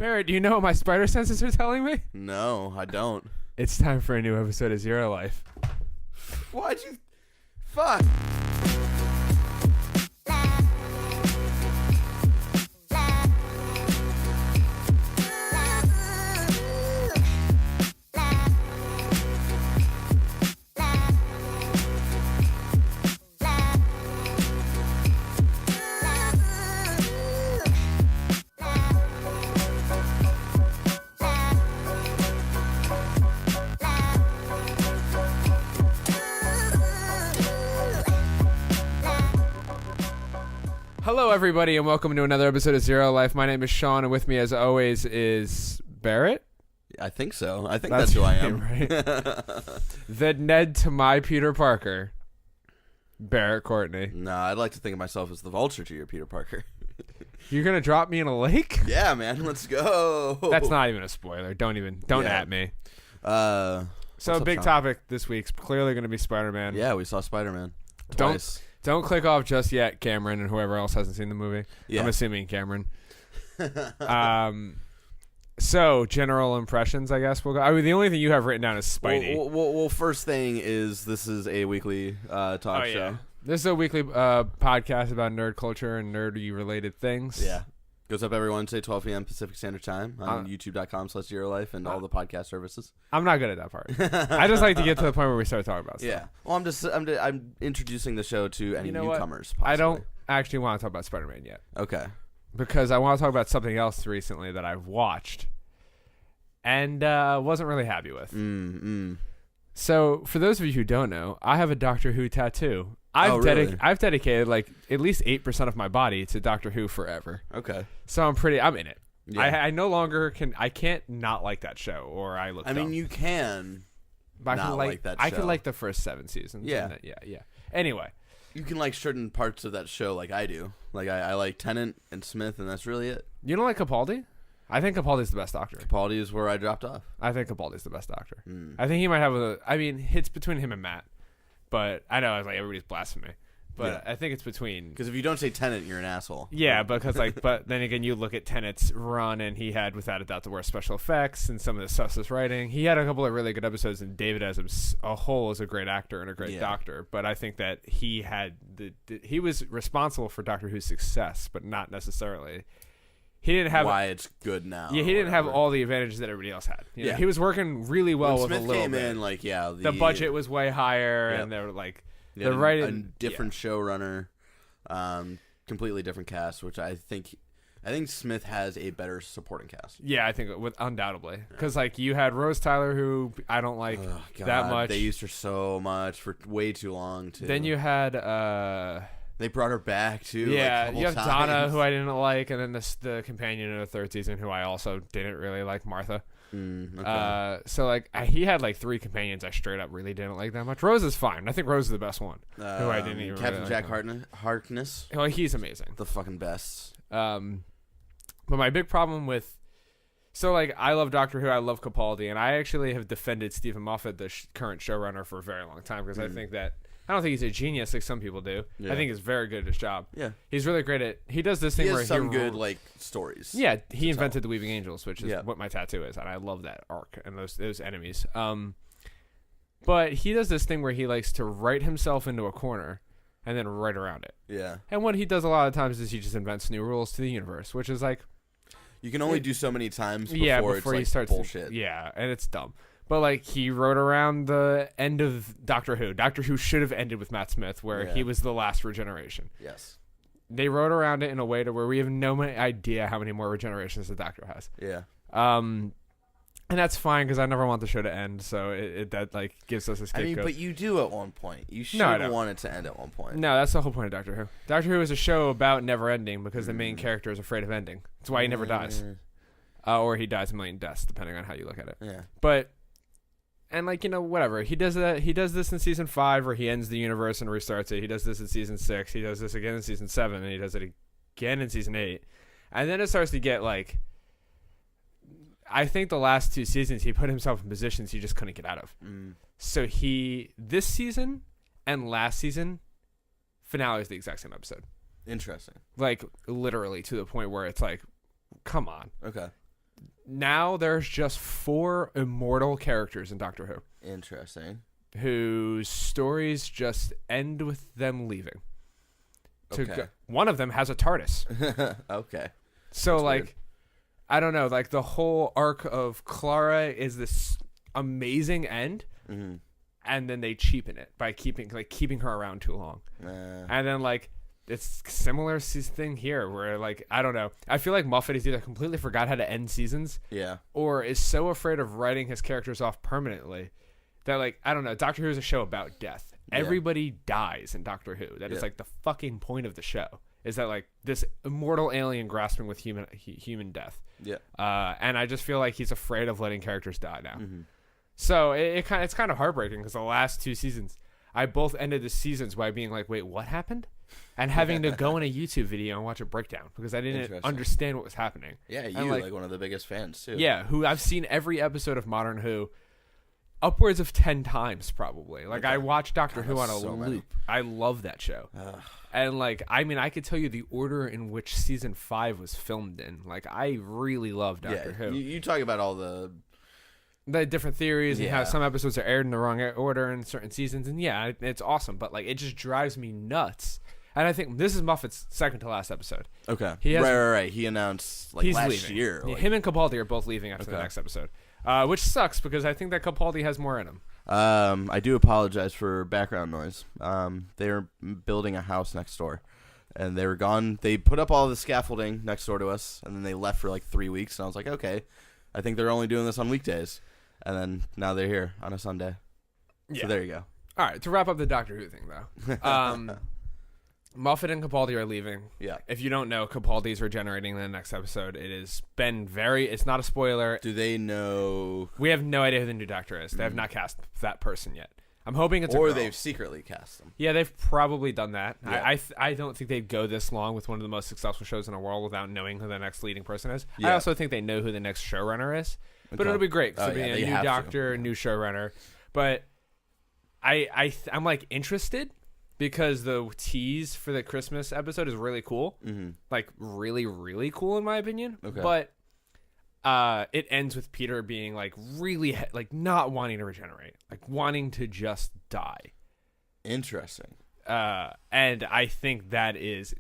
Barrett, do you know what my spider senses are telling me? No, I don't. It's time for a new episode of Zero Life. Why'd you... Fuck. Hello, everybody, and welcome to another episode of Zero Life. My name is Sean, and with me, as always, is Barrett. I think so. I think that's who I am. Right? The Ned to my Peter Parker, Barrett Courtney. No, I'd like to think of myself as the Vulture to your Peter Parker. You're gonna drop me in a lake? Yeah, man. Let's go. That's not even a spoiler. Don't at me. So a big topic this week's clearly going to be Spider-Man. Yeah, we saw Spider-Man twice. Don't click off just yet, Cameron, and whoever else hasn't seen the movie. Yeah. I'm assuming Cameron. So, general impressions, I guess. We'll go. I mean, the only thing you have written down is Spidey. Well, first thing is this is a weekly talk show. Yeah. This is a weekly podcast about nerd culture and nerdy-related things. Yeah. Goes up every Wednesday, 12 p.m. Pacific Standard Time on youtube.com/ZeroLife and all the podcast services. I'm not good at that part. I just like to get to the point where we start talking about stuff. Yeah. Well, I'm introducing the show to any newcomers. I don't actually want to talk about Spider-Man yet. Okay. Because I want to talk about something else recently that I've watched and wasn't really happy with. So, for those of you who don't know, I have a Doctor Who tattoo. I've dedicated like at least 8% of my body to Doctor Who forever. Okay. So I'm in it. Yeah. I no longer can't not like that show, or I look dumb. I mean, you can but not like that show. I can like the first 7 seasons. Yeah. Yeah. Anyway. You can like certain parts of that show like I do. Like I like Tennant and Smith, and that's really it. You don't like Capaldi? I think Capaldi's the best Doctor. Capaldi is where I dropped off. I think Capaldi's the best Doctor. I think he might have it's between him and Matt. But I know like everybody's blasphemy. But yeah. I think it's between... Because if you don't say Tennant, you're an asshole. Yeah, because but then again, you look at Tennant's run, and he had, without a doubt, the worst special effects and some of the sus writing. He had a couple of really good episodes, and David as a whole is a great actor and a great doctor. But I think that he had he was responsible for Doctor Who's success, but not necessarily... He didn't have why it's good now. Yeah, he didn't have all the advantages that everybody else had. You know, he was working really well when with Smith a little came bit. in, like the budget was way higher, and they were like the writing a different showrunner, completely different cast. Which I think Smith has a better supporting cast. Yeah, I think undoubtedly because like you had Rose Tyler, who I don't like that much. They used her so much for way too long. Too. Then you had. They brought her back too. Yeah, like, you have times. Donna, who I didn't like, and then the companion in the 3rd season, who I also didn't really like, Martha. Okay. So like he had like 3 companions I straight up really didn't like that much. Rose is fine. I think Rose is the best one. Who I didn't even Captain really Jack like Harkness. Oh, he's amazing. The fucking best. But my big problem with like I love Doctor Who, I love Capaldi, and I actually have defended Stephen Moffat, the current showrunner, for a very long time because I think that. I don't think he's a genius like some people do. Yeah. I think he's very good at his job. Yeah, he's really great at. He does this thing where he has some good like stories. Yeah, he invented the Weaving Angels, which is what my tattoo is, and I love that arc and those enemies. But he does this thing where he likes to write himself into a corner and then write around it. Yeah, and what he does a lot of times is he just invents new rules to the universe, which is like you can only do so many times before it's he starts bullshit. And it's dumb. But, like, he wrote around the end of Doctor Who. Doctor Who should have ended with Matt Smith, where he was the last regeneration. Yes. They wrote around it in a way to where we have no idea how many more regenerations the Doctor has. Yeah. And that's fine, because I never want the show to end, so that, like, gives us a scapegoat. I mean, but you do at one point. You should want it to end at one point. No, that's the whole point of Doctor Who. Doctor Who is a show about never ending, because the main character is afraid of ending. That's why he never dies. Or he dies a million deaths, depending on how you look at it. Yeah. But... And, like, you know, whatever. He does that. He does this in season 5 where he ends the universe and restarts it. He does this in season 6. He does this again in season 7. And he does it again in season 8. And then it starts to get, like... I think the last 2 seasons, he put himself in positions he just couldn't get out of. So this season and last season, finale is the exact same episode. Interesting. Like, literally to the point where it's like, come on. Okay. Now there's just 4 immortal characters in Doctor Who. Interesting. Whose stories just end with them leaving. Okay. One of them has a TARDIS. Okay. So, That's like, weird. I don't know. Like, the whole arc of Clara is this amazing end, Mm-hmm. and then they cheapen it by keeping her around too long. And then, like, it's similar thing here where, like, I don't know. I feel like Moffat has either completely forgot how to end seasons, Yeah. or is so afraid of writing his characters off permanently that, like, I don't know. Doctor Who is a show about death. Yeah. Everybody dies in Doctor Who. That is, like, the fucking point of the show. Is that, like, this immortal alien grasping with human death. Yeah. And I just feel like he's afraid of letting characters die now. Mm-hmm. So it's kind of heartbreaking because the last 2 seasons, I both ended the seasons by being like, wait, what happened? And having to go in a YouTube video and watch a breakdown because I didn't understand what was happening. Yeah, you and, like one of the biggest fans too. Yeah, who I've seen every episode of Modern Who upwards of 10 times probably. Like, I watched Doctor Who on a loop. Many. I love that show. And, like, I mean, I could tell you the order in which season 5 was filmed in. Like, I really love Doctor Who. You talk about all the different theories and how Yeah. some episodes are aired in the wrong order in certain seasons. And, yeah, it's awesome. But, like, it just drives me nuts. And I think this is Moffat's second to last episode. Okay. He has- right. He announced, like, He's last leaving. year. Like, Him and Capaldi are both leaving after the next episode. Which sucks because I think that Capaldi has more in him. I do apologize for background noise. They were building a house next door, and they were gone. They put up all the scaffolding next door to us, and then they left for like 3 weeks. And I was like, okay, I think they're only doing this on weekdays, and then now they're here on a Sunday. Yeah. So there you go. All right, to wrap up the Doctor Who thing, though. Moffat and Capaldi are leaving. Yeah. If you don't know, Capaldi's regenerating in the next episode. It has been it's not a spoiler. Do they know? We have no idea who the new Doctor is. They have not cast that person yet. I'm hoping it's a Or girl. they've secretly cast them. Yeah, they've probably done that. Yeah. I don't think they'd go this long with one of the most successful shows in the world without knowing who the next leading person is. I Yeah. also think they know who the next showrunner is. But Okay. it'll be great. Oh, So being yeah, a they new have to. Doctor, new showrunner. But I'm like interested because the tease for the Christmas episode is really cool. Mm-hmm. Like really, really cool in my opinion. Okay. But it ends with Peter being like really like not wanting to regenerate, like wanting to just die. Interesting. And I think that is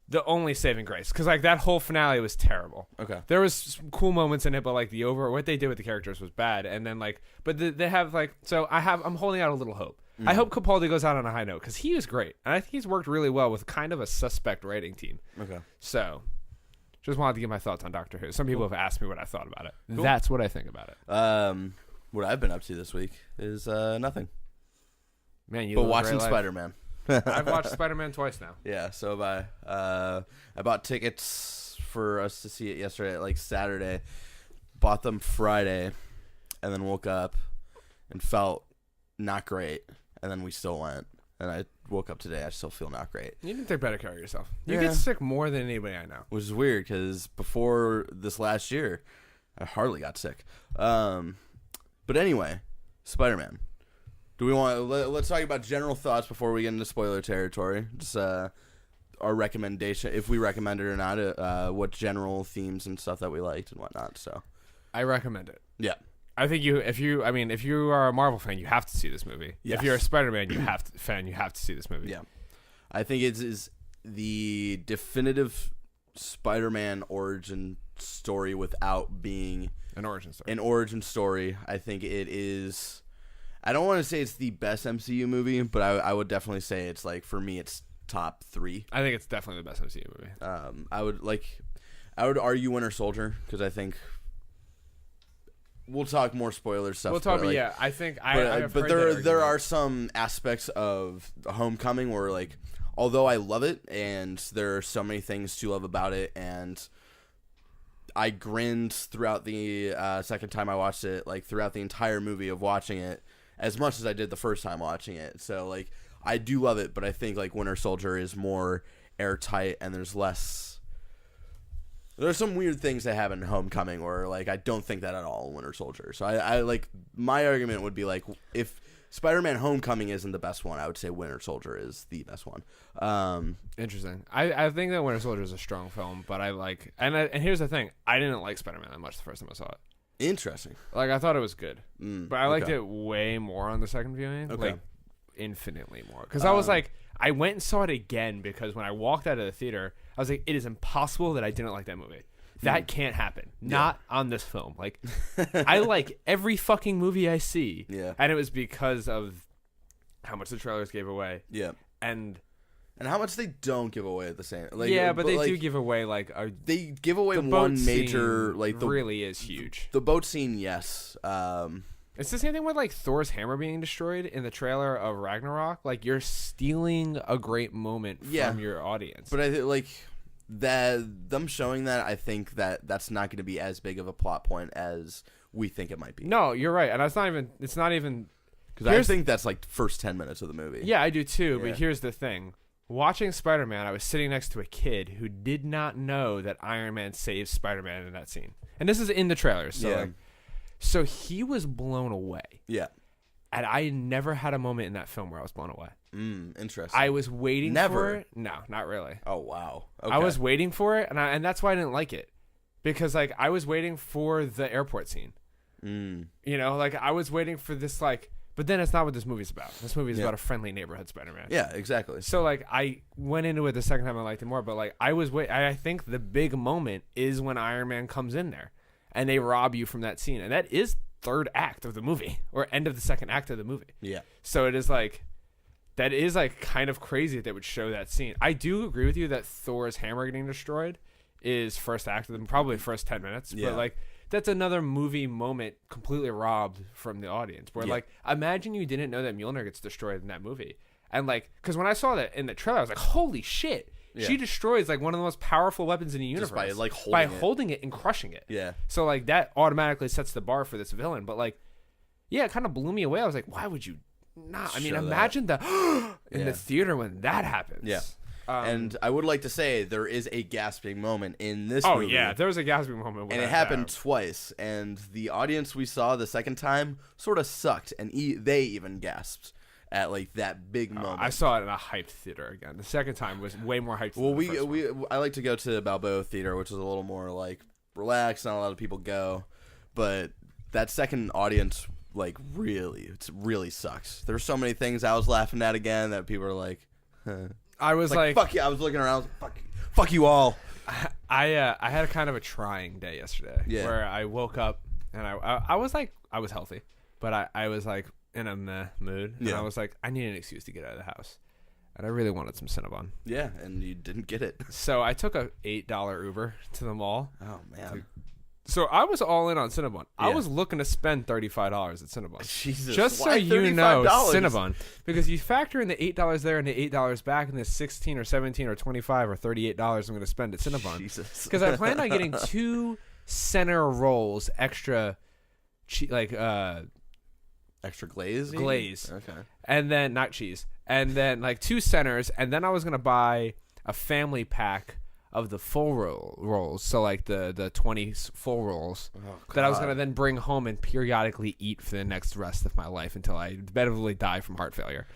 the only saving grace because like that whole finale was terrible. Okay. There was some cool moments in it, but like what they did with the characters was bad. And then like, but they have like, so I'm holding out a little hope. I hope Capaldi goes out on a high note because he is great, and I think he's worked really well with kind of a suspect writing team. Okay. So, just wanted to give my thoughts on Doctor Who. Some people have asked me what I thought about it. Cool. That's what I think about it. What I've been up to this week is nothing. Man, you But live a watching great life. Spider-Man. I've watched Spider-Man twice now. Yeah, so have I. I bought tickets for us to see it yesterday, like Saturday. Bought them Friday, and then woke up and felt not great. And then we still went. And I woke up today. I still feel not great. You need to take better care of yourself. You Yeah. get sick more than anybody I know. Which is weird because before this last year, I hardly got sick. But anyway, Spider-Man. Do we want? Let's talk about general thoughts before we get into spoiler territory. Just our recommendation, if we recommend it or not. What general themes and stuff that we liked and whatnot. So I recommend it. yeah, I think if you are a Marvel fan, you have to see this movie. Yes. If you're a Spider-Man you have to see this movie. yeah. I think it is the definitive Spider-Man origin story without being An origin story. an origin story. I think it is. I don't want to say it's the best MCU movie, but I would definitely say it's like for me it's top 3. I think it's definitely the best MCU movie. I would argue Winter Soldier because I think we'll talk more spoiler stuff. We'll talk. but, like, Yeah, I think but there are some aspects of Homecoming where like although I love it and there are so many things to love about it and I grinned throughout the second time I watched it, like throughout the entire movie of watching it, as much as I did the first time watching it. So like I do love it, but I think like Winter Soldier is more airtight and there's some weird things that happen in Homecoming where like I don't think that at all in Winter Soldier. So I like my argument would be like if Spider-Man: Homecoming isn't the best one. I would say Winter Soldier is the best one. Interesting. I think that Winter Soldier is a strong film, but I like and here's the thing: I didn't like Spider-Man that much the first time I saw it. Interesting. Like I thought it was good, but I liked okay. it way more on the second viewing. Okay. Like infinitely more, because I was like, I went and saw it again because when I walked out of the theater, I was like, it is impossible that I didn't like that movie. That can't happen. Not on this film. Like, I like every fucking movie I see. Yeah. And it was because of how much the trailers gave away. Yeah. And how much they don't give away at the same. Like, yeah, but they do give away like they give away the one major like the really is huge. The boat scene, yes. It's the same thing with like Thor's hammer being destroyed in the trailer of Ragnarok. Like you're stealing a great moment from your audience. But I think like that them showing that, I think that's not going to be as big of a plot point as we think it might be. No, you're right, and it's not even because I think that's like the first 10 minutes of the movie. Yeah, I do too. Yeah. But here's the thing: watching Spider-Man, I was sitting next to a kid who did not know that Iron Man saves Spider-Man in that scene, and this is in the trailers. So, so he was blown away. Yeah. And I never had a moment in that film where I was blown away. Interesting. I was waiting for it. No, not really. Oh, wow. Okay. I was waiting for it, and that's why I didn't like it. Because, like, I was waiting for the airport scene. You know, like, I was waiting for this, like... But then it's not what this movie's about. This movie is about a friendly neighborhood Spider-Man. Yeah, exactly. So, like, I went into it the second time I liked it more, but, like, I think the big moment is when Iron Man comes in there, and they rob you from that scene. And that is... third act of the movie or end of the second act of the movie. Yeah. So it is like that is like kind of crazy that they would show that scene. I do agree with you that Thor's hammer getting destroyed is first act of them, probably first 10 minutes. Yeah. But like that's another movie moment completely robbed from the audience. Where like imagine you didn't know that Mjolnir gets destroyed in that movie. And like because when I saw that in the trailer, I was like, holy shit. Yeah. She destroys like one of the most powerful weapons in the universe just by like holding it and crushing it. Yeah. So like that automatically sets the bar for this villain. But like, yeah, it kind of blew me away. I was like, why would you not? I mean, imagine the in the theater when that happens. Yeah. And I would like to say there is a gasping moment in this movie. Oh yeah, there was a gasping moment, and it happened twice. And the audience we saw the second time sort of sucked, and they even gasped at like that big moment. I saw it in a hyped theater again. The second time was way more hyped. Well, I like to go to Balboa Theater, which is a little more like relaxed. Not a lot of people go, but that second audience like really sucks. There's so many things I was laughing at again that people are like. Huh. I was like, fuck you. I was looking around. I was like, fuck you all. I had a kind of a trying day yesterday where I woke up and I was like I was healthy, but I was like. In a meh mood, and I was like, I need an excuse to get out of the house, and I really wanted some Cinnabon. Yeah, and you didn't get it. So I took a $8 Uber to the mall. Oh man! So I was all in on Cinnabon. Yeah. I was looking to spend $35 at Cinnabon. Jesus, just so you know, Cinnabon, because you factor in the $8 there and the $8 back, and the $16 or $17 or $25 or $38 I'm going to spend at Cinnabon. Jesus, because I planned on getting 2 center rolls extra, extra glaze? Okay. And then, not cheese. And then, like, 2 centers. And then I was going to buy a family pack of the full rolls. So, like, the 20 full rolls that I was going to then bring home and periodically eat for the next rest of my life until I inevitably die from heart failure.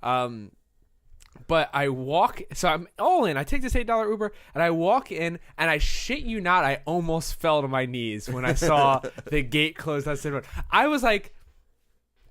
But I walk, so I'm all in. I take this $8 Uber, and I walk in, and I shit you not, I almost fell to my knees when I saw the gate closed on Cinnabon. I was like,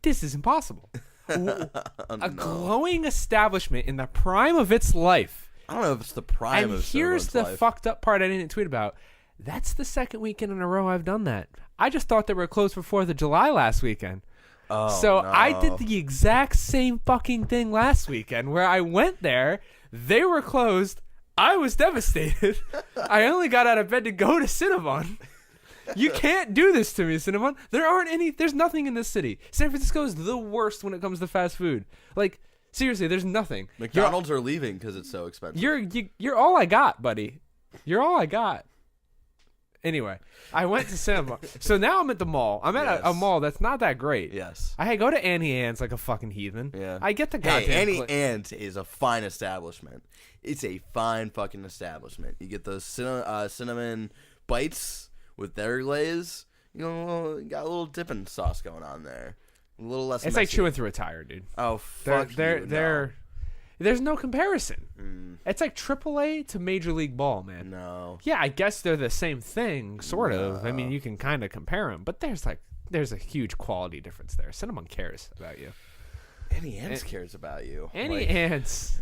this is impossible. A glowing establishment in the prime of its life. I don't know if it's the prime of its life. And here's the fucked up part I didn't tweet about. That's the second weekend in a row I've done that. I just thought they were closed for 4th of July last weekend. Oh, so no. I did the exact same fucking thing last weekend where I went there. They were closed. I was devastated. I only got out of bed to go to Cinnabon. You can't do this to me, Cinnabon. There's nothing in this city. San Francisco is the worst when it comes to fast food. Like, seriously, there's nothing. McDonald's are leaving because it's so expensive. You're all I got, buddy. You're all I got. Anyway, I went to Cinnabon. So now I'm at the mall. I'm at a mall that's not that great. Yes. I go to Annie Ann's like a fucking heathen. Yeah. I get the goddamn... Annie Ann's is a fine establishment. It's a fine fucking establishment. You get those cinnamon bites... with their glaze, you got a little dipping sauce going on there. A little less. It's messy. like chewing through a tire, dude. Oh fuck They're there's no comparison. Mm. It's like AAA to Major League Ball, man. No. Yeah, I guess they're the same thing, sort of. I mean, you can kind of compare them, but there's a huge quality difference there. Cinnamon cares about you. Annie Ants cares about you. Annie Ants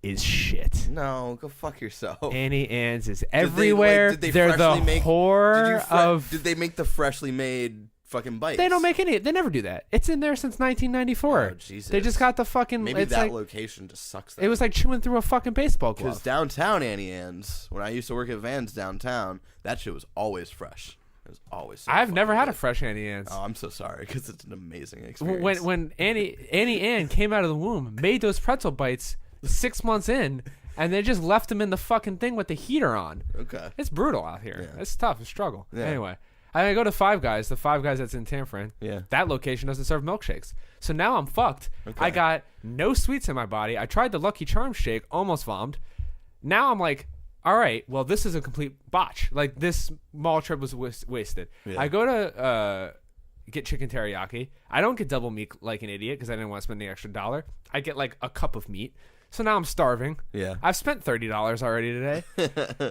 is shit. No, go fuck yourself. Annie Ants is everywhere. Did they They're the whore of. Did they make the freshly made fucking bites? They don't make any. They never do that. It's in there since 1994. Oh, Jesus. They just got the fucking. Maybe it's that like, location just sucks. It was like chewing through a fucking baseball Because glove. downtown Annie Ann's, when I used to work at Vans downtown, that shit was always fresh. It was always. So I've never had good. a fresh Annie Ann's. Oh, I'm so sorry because it's an amazing experience. When Annie Ann came out of the womb, made those pretzel bites 6 months in, and they just left them in the fucking thing with the heater on. Okay. It's brutal out here. Yeah. It's tough. It's a struggle. Yeah. Anyway, I go to Five Guys. The Five Guys that's in Tanfran. Yeah. That location doesn't serve milkshakes. So now I'm fucked. Okay. I got no sweets in my body. I tried the Lucky Charms shake, almost vomed. Now I'm like, all right, well, this is a complete botch. Like, this mall trip was wasted. Yeah. I go to get chicken teriyaki. I don't get double meat like an idiot because I didn't want to spend the extra $1. I get like a cup of meat. So now I'm starving. Yeah. I've spent $30 already today.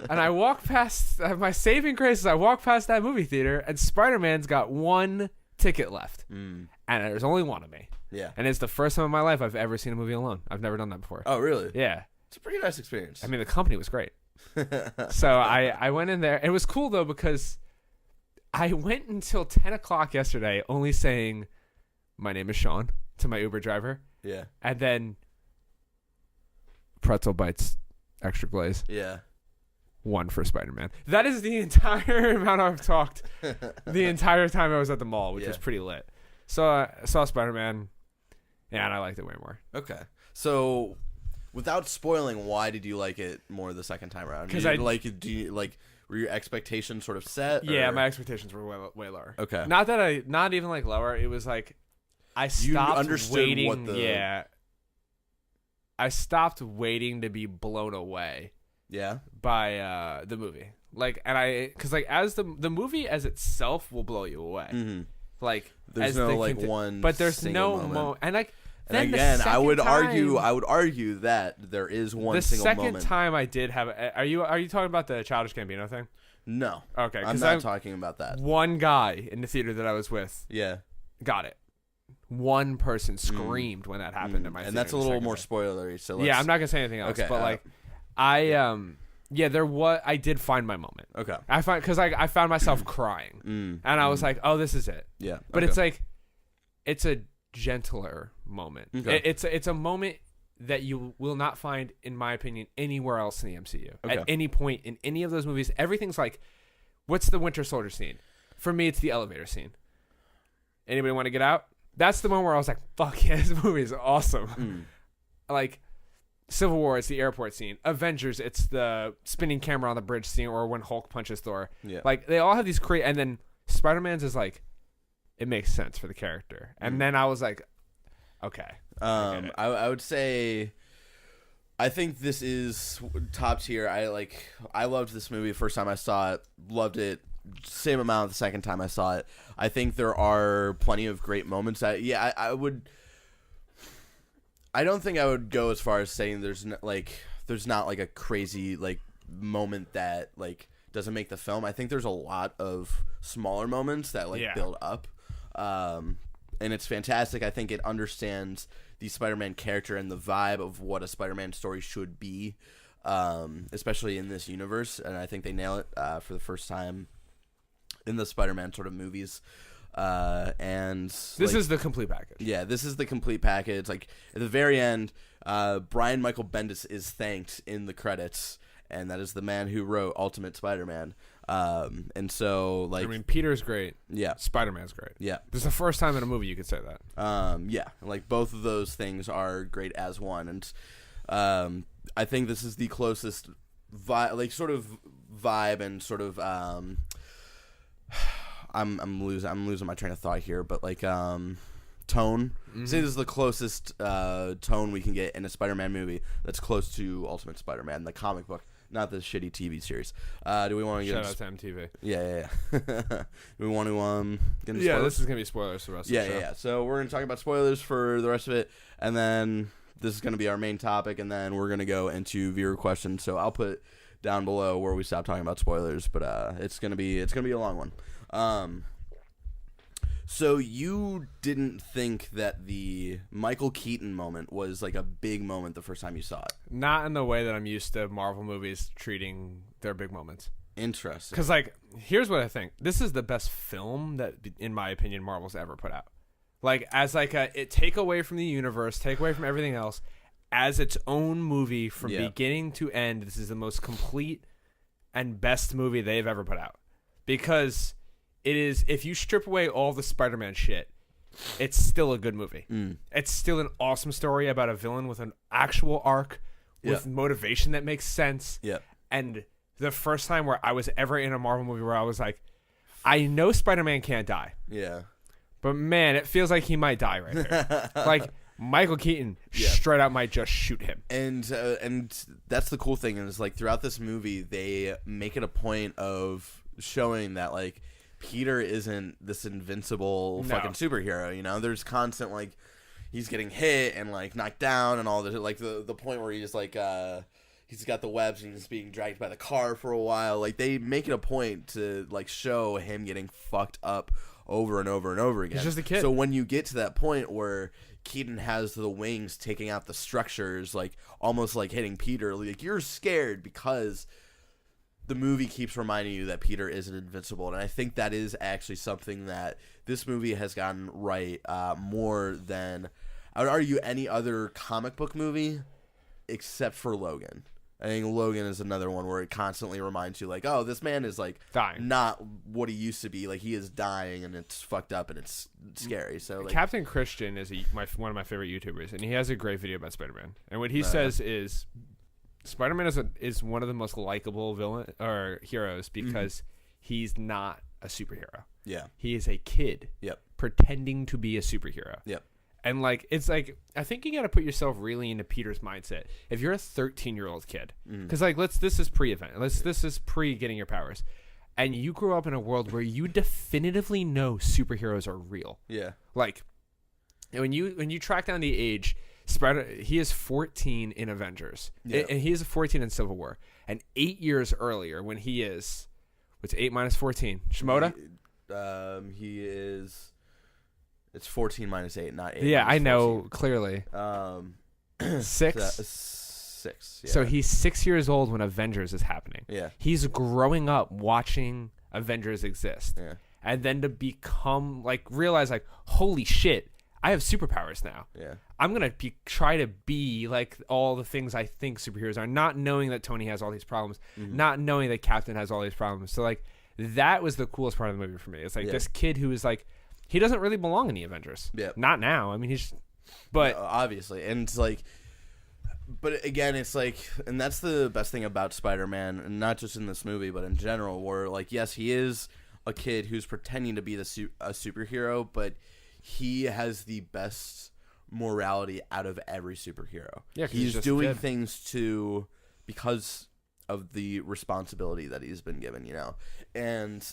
And I walk past, my saving grace is I walk past that movie theater and Spider-Man's got one ticket left. And there's only one of me. Yeah. And it's the first time in my life I've ever seen a movie alone. I've never done that before. Oh, really? Yeah. It's a pretty nice experience. I mean, the company was great. So I went in there. It was cool, though, because I went until 10 o'clock yesterday only saying, my name is Sean, to my Uber driver. Yeah. And then pretzel bites, extra glaze. Yeah. One for Spider-Man. That is the entire amount I've talked the entire time I was at the mall, which was pretty lit. So I saw Spider-Man, and I liked it way more. Okay. So, without spoiling, why did you like it more the second time around? Because were your expectations sort of set? Yeah, or? my expectations were way lower. Okay. Not even like lower. It was like I stopped understood waiting. what the- Yeah. I stopped waiting to be blown away. Yeah. By the movie, because as the movie as itself will blow you away. Mm-hmm. Like there's no one, but there's single no moment. And like. And then again, I would argue argue that there is one single moment. The second time I did have, are you talking about the Childish Gambino thing? No. Okay, I'm not talking about that. One guy in the theater that I was with, got it. One person screamed when that happened in my theater. And that's a little more spoilery. So I'm not gonna say anything else. Okay, but I did find my moment. Okay. Because I found myself crying, and I was like, oh, this is it. Yeah. But it's like, it's a gentler moment. Okay. It's a moment that you will not find, in my opinion, anywhere else in the MCU. Okay. At any point in any of those movies, everything's like, what's the Winter Soldier scene? For me, it's the elevator scene. Anybody want to get out? That's the moment where I was like, fuck yeah, this movie is awesome. Like, Civil War, it's the airport scene. Avengers, it's the spinning camera on the bridge scene, or when Hulk punches Thor. Yeah. Like, they all have these and then Spider-Man's is like, it makes sense for the character. And then I was like, okay. I would say, I think this is top tier. I loved this movie the first time I saw it. Loved it same amount the second time I saw it. I think there are plenty of great moments. I don't think I would go as far as saying there's not like a crazy like moment that like doesn't make the film. I think there's a lot of smaller moments that build up. And it's fantastic. I think it understands the Spider-Man character and the vibe of what a Spider-Man story should be, especially in this universe. And I think they nail it for the first time in the Spider-Man sort of movies. And this is the complete package. Yeah, this is the complete package. Like at the very end, Brian Michael Bendis is thanked in the credits, and that is the man who wrote Ultimate Spider-Man. And so like, I mean, Peter's great. Yeah. Spider-Man's great. Yeah. This is the first time in a movie you could say that. Yeah. Like both of those things are great as one. And, I think this is the closest vibe and sort of, I'm losing my train of thought here, but like, tone. Mm-hmm. Say this is the closest, tone we can get in a Spider-Man movie that's close to Ultimate Spider-Man, the comic book not the shitty TV series. Do we want to get shout out to MTV? Yeah. Do we want to get into Yeah, spoilers? this is gonna be spoilers for the rest of the show. Yeah. So we're gonna talk about spoilers for the rest of it, and then this is gonna be our main topic, and then we're gonna go into viewer questions. So I'll put down below where we stop talking about spoilers, but it's gonna be a long one. So you didn't think that the Michael Keaton moment was like a big moment the first time you saw it? Not in the way that I'm used to Marvel movies treating their big moments. Interesting. Because, like, here's what I think. This is the best film that, in my opinion, Marvel's ever put out. Like, as like take away from the universe, take away from everything else, as its own movie from beginning to end, this is the most complete and best movie they've ever put out. Because it is, if you strip away all the Spider-Man shit, it's still a good movie. It's still an awesome story about a villain with an actual arc, with motivation that makes sense. And the first time where I was ever in a Marvel movie where I was like, I know Spider-Man can't die. But man, it feels like he might die right here. Like, Michael Keaton straight out might just shoot him. And that's the cool thing is, like, throughout this movie, they make it a point of showing that, like, Peter isn't this invincible fucking superhero, you know? There's constant, like, he's getting hit and, like, knocked down and all this. Like, the point where he's, like, he's got the webs and he's being dragged by the car for a while. Like, they make it a point to, like, show him getting fucked up over and over and over again. He's just a kid. So when you get to that point where Keaton has the wings taking out the structures, like, almost like hitting Peter, like, you're scared because the movie keeps reminding you that Peter isn't invincible. And I think that is actually something that this movie has gotten right more than, I would argue, any other comic book movie except for Logan. I think Logan is another one where it constantly reminds you, like, oh, this man is, like, dying, not what he used to be. Like, he is dying, and it's fucked up, and it's scary. So, like, Captain Christian is one of my favorite YouTubers, and he has a great video about Spider-Man. And what he says is, Spider-Man is one of the most likable heroes because he's not a superhero. He is a kid pretending to be a superhero. And, like, it's like, I think you got to put yourself really into Peter's mindset. If you're a 13-year-old kid, because, like, this is pre-event. This is pre-getting your powers. And you grew up in a world where you definitively know superheroes are real. Like, when you track down the age, he is 14 in Avengers. And he is 14 in Civil War. And 8 years earlier, when he is, what's 8 minus 14? Shimoda? He is... It's 14 minus 8, not 8. Yeah, I know, clearly. 6? 6, yeah. So he's 6 years old when Avengers is happening. He's growing up watching Avengers exist. And then to become, like, realize, like, holy shit, I have superpowers now. I'm going to try to be like all the things I think superheroes are, not knowing that Tony has all these problems, not knowing that Captain has all these problems. So, like, that was the coolest part of the movie for me. It's like this kid who is, like, he doesn't really belong in the Avengers. Not now. I mean, but no, obviously. And it's like, but again, it's like, and that's the best thing about Spider-Man, and not just in this movie, but in general, where, like, yes, he is a kid who's pretending to be a superhero, but he has the best morality out of every superhero. He's doing things because of the responsibility that he's been given, you know? And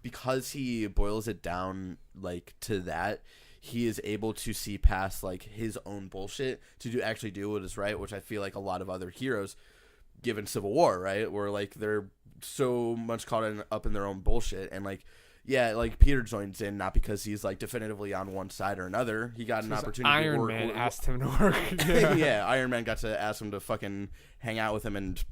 because he boils it down, like, to that, he is able to see past, like, his own bullshit to actually do what is right, which I feel like a lot of other heroes, given Civil War, right, where, like, they're so much caught up in their own bullshit, and, like, yeah, like, Peter joins in not because he's, like, definitively on one side or another. He got an opportunity Iron to work. Man asked him to work. Yeah, Iron Man got to ask him to fucking hang out with him and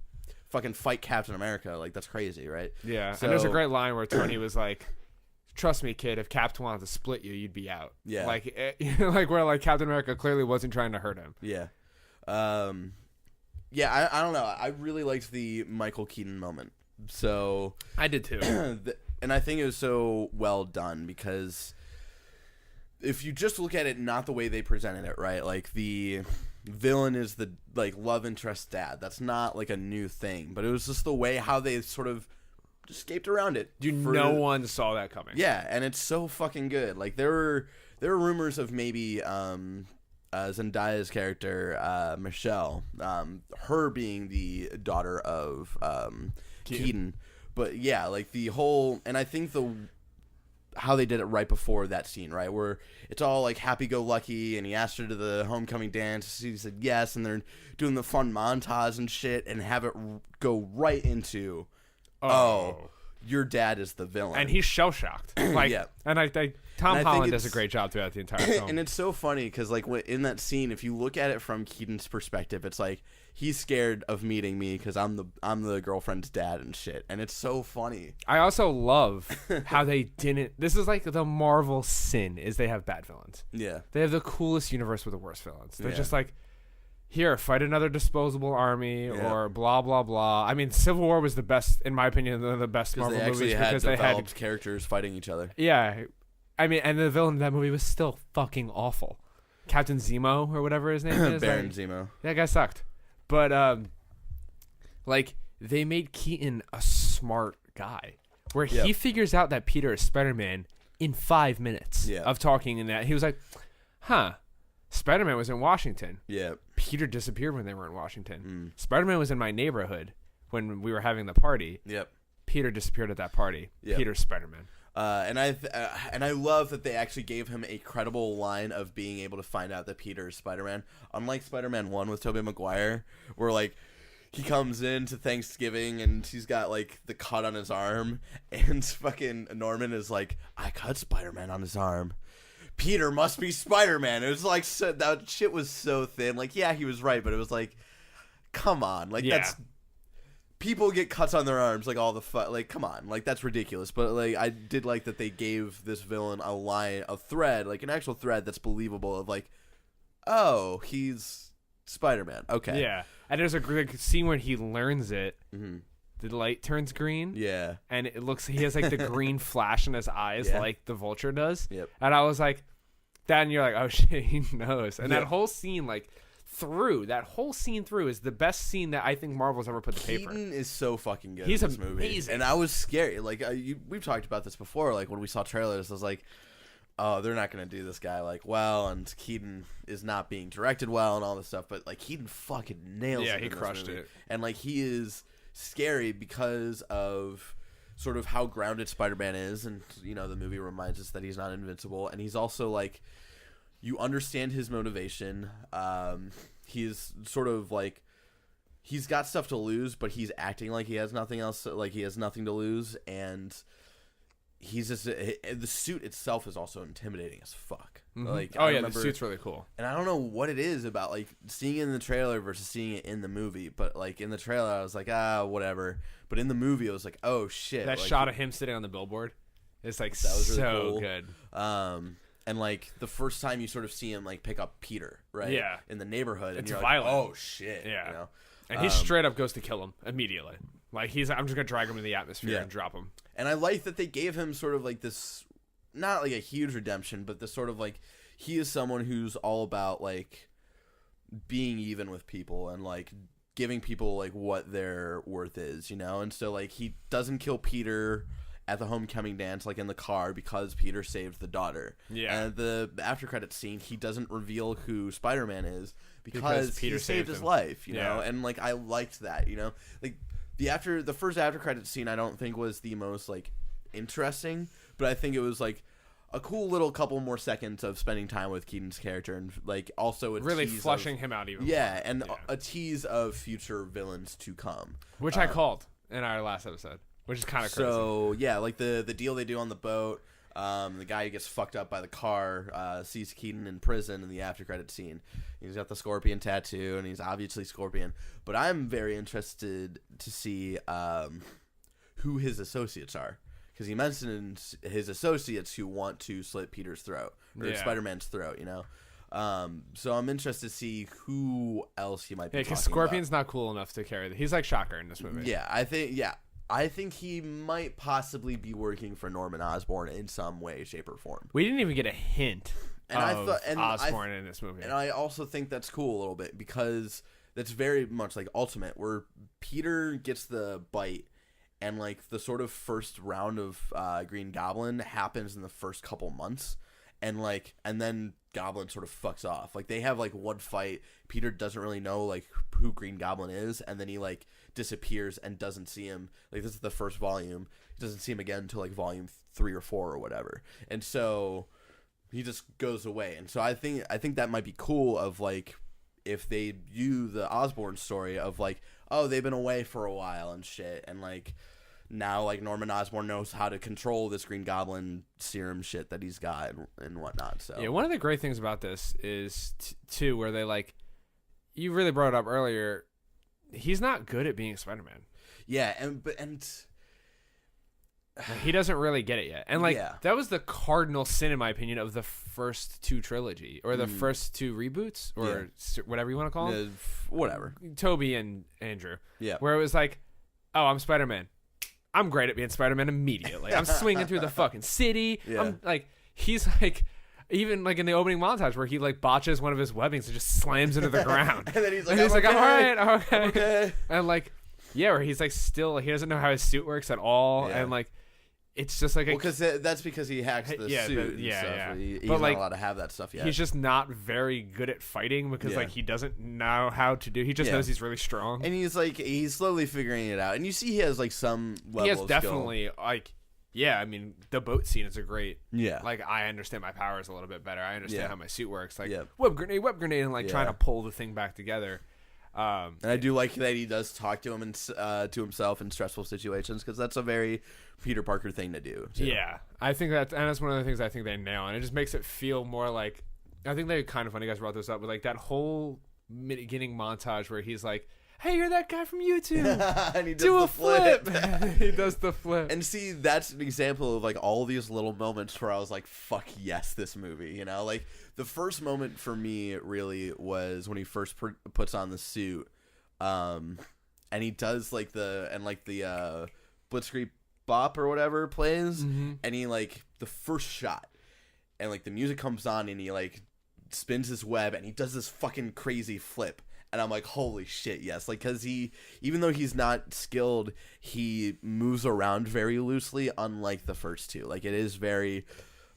fucking fight Captain America. Like, that's crazy, right? Yeah, so, and there's a great line where Tony was like, trust me, kid, if Cap wanted to split you, you'd be out. Like, like, where, like, Captain America clearly wasn't trying to hurt him. I don't know. I really liked the Michael Keaton moment. So I did too. And I think it was so well done because if you just look at it, not the way they presented it, right? Like, the villain is the, like, love interest dad. That's not, like, a new thing, but it was just the way how they sort of just escaped around it. No one saw that coming. Yeah, and it's so fucking good. Like, there were rumors of maybe Zendaya's character, Michelle, her being the daughter of Keaton. But yeah, like the whole, and I think how they did it right before that scene, right, where it's all like happy-go-lucky, and he asked her to the homecoming dance, she said yes, and they're doing the fun montage and shit, and have it go right into, your dad is the villain, and he's shell-shocked. Like, yeah. And I think Tom Holland does a great job throughout the entire film. And it's so funny because, like, in that scene, if you look at it from Keaton's perspective, it's like he's scared of meeting me because I'm the girlfriend's dad and shit, and it's so funny. I also love how they didn't. This is like the Marvel sin is they have bad villains. Yeah, they have the coolest universe with the worst villains. They're just like, here, fight another disposable army or blah blah blah. I mean, Civil War was the best, in my opinion, the best Marvel movies because they had characters fighting each other. Yeah, I mean, and the villain in that movie was still fucking awful. Captain Zemo or whatever his name is. Baron Zemo. That guy sucked. But like they made Keaton a smart guy, where he figures out that Peter is Spider-Man in 5 minutes of talking. And that he was like, "Huh, Spider-Man was in Washington. Yeah, Peter disappeared when they were in Washington. Spider-Man was in my neighborhood when we were having the party. Yep, Peter disappeared at that party. Peter's Spider-Man." And I love that they actually gave him a credible line of being able to find out that Peter is Spider-Man. Unlike Spider-Man 1 with Tobey Maguire, where like he comes in to Thanksgiving and he's got like the cut on his arm, and fucking Norman is like, "I cut Spider-Man on his arm. Peter must be Spider-Man." It was like that shit was so thin. Like, yeah, he was right, but it was like, come on, like that's. People get cuts on their arms like all the like, come on, like that's ridiculous. But like I did like that they gave this villain a line, a thread, like an actual thread that's believable of like, oh, he's Spider-Man. Okay. Yeah. And there's a great scene where he learns it. Mm-hmm. The light turns green. Yeah. And it looks, he has like the green flash in his eyes like the Vulture does. Yep. And I was like, then you're like, oh shit, he knows. And that whole scene, like, that whole scene is the best scene that I think Marvel's ever put to paper. Keaton is so fucking good. He's in this amazing. Movie. And I was scared. Like we've talked about this before. Like when we saw trailers, I was like, oh, they're not gonna do this guy like well, and Keaton is not being directed well and all this stuff. But like Keaton fucking nails it. Yeah, he crushed it. And like he is scary because of sort of how grounded Spider-Man is, and you know the movie reminds us that he's not invincible, and he's also like. You understand his motivation. He's sort of like he's got stuff to lose, but he's acting like he has nothing else. Like he has nothing to lose, and he's just the suit itself is also intimidating as fuck. Mm-hmm. Like the suit's really cool. And I don't know what it is about like seeing it in the trailer versus seeing it in the movie. But like in the trailer, I was like whatever. But in the movie, I was like, oh shit. That like, shot of him sitting on the billboard is like that was really so cool. good. And, like, the first time you sort of see him, like, pick up Peter, right? Yeah. In the neighborhood. And it's you're violent. Like, oh, shit. Yeah. You know? And he straight up goes to kill him immediately. Like, he's like, I'm just going to drag him in the atmosphere and drop him. And I like that they gave him sort of, like, this, not, like, a huge redemption, but this sort of, like, he is someone who's all about, like, being even with people and, like, giving people, like, what their worth is, you know? And so, like, he doesn't kill Peter at the homecoming dance, like in the car, because Peter saved the daughter. Yeah. And the after credits scene, he doesn't reveal who Spider-Man is because Peter saved his life, you know? And like I liked that, you know? Like the first after credits scene I don't think was the most like interesting, but I think it was like a cool little couple more seconds of spending time with Keaton's character and like also a really tease flushing him out even more. And a tease of future villains to come. Which I called in our last episode. Which is kind of crazy. So, yeah, like the deal they do on the boat, the guy who gets fucked up by the car sees Keaton in prison in the after credit scene. He's got the Scorpion tattoo, and he's obviously Scorpion. But I'm very interested to see who his associates are. Because he mentioned his associates who want to slit Peter's throat, or Spider-Man's throat, you know? So I'm interested to see who else he might be talking because Scorpion's not cool enough to carry he's like Shocker in this movie. I think he might possibly be working for Norman Osborn in some way, shape, or form. We didn't even get a hint of Osborn in this movie. And I also think that's cool a little bit because that's very much like Ultimate, where Peter gets the bite and like the sort of first round of Green Goblin happens in the first couple months. and then Goblin sort of fucks off. Like, they have like one fight. Peter doesn't really know like who Green Goblin is, and then he like disappears and doesn't see him. Like, this is the first volume. He doesn't see him again until like volume 3 or 4 or whatever. And so he just goes away. And so I think that might be cool of like if they do the Osborn story of like, oh, they've been away for a while and shit, and like now like Norman Osborn knows how to control this Green Goblin serum shit that he's got and whatnot. So yeah, one of the great things about this is too where they like, you really brought it up earlier, he's not good at being Spider-Man. Yeah, and like, he doesn't really get it yet. And like that was the cardinal sin, in my opinion, of the first 2 trilogy or the first 2 reboots or whatever you want to call them. Whatever. Toby and Andrew. Yeah. Where it was like, oh, I'm Spider-Man. I'm great at being Spider-Man immediately. I'm swinging through the fucking city. Yeah. I'm like, he's like, even like in the opening montage where he like botches one of his webbings and just slams into the ground. And then he's like, I'm all right, okay. And like, yeah, where he's like still, he doesn't know how his suit works at all. Yeah. And like, it's just like, because that's because he hacks the suit and stuff. Yeah. He's but not allowed to have that stuff yet. He's just not very good at fighting because like he doesn't know how to do. He just knows he's really strong, and he's slowly figuring it out. And you see, he has like some level. He has of definitely skill. like, yeah. I mean, the boat scene is a great. Yeah. Like, I understand my powers a little bit better. I understand how my suit works. Like web grenade, and like trying to pull the thing back together. And I do like that he does talk to him and to himself in stressful situations, because that's a very Peter Parker thing to do too. Yeah, I think that's one of the things I think they nail, and it just makes it feel more like, I think they're kind of funny. You guys brought this up with like that whole beginning montage where he's like, hey, you're that guy from YouTube. And he does do the a flip. He does the flip. And see, that's an example of like all these little moments where I was like, fuck yes, this movie, you know? Like, the first moment for me really was when he first puts on the suit, and he does like the Blitzkrieg Bop or whatever plays, and he like the first shot, and like the music comes on, and he like spins his web, and he does this fucking crazy flip. And I'm like, holy shit, yes. Like, because even though he's not skilled, he moves around very loosely, unlike the first 2. Like, it is very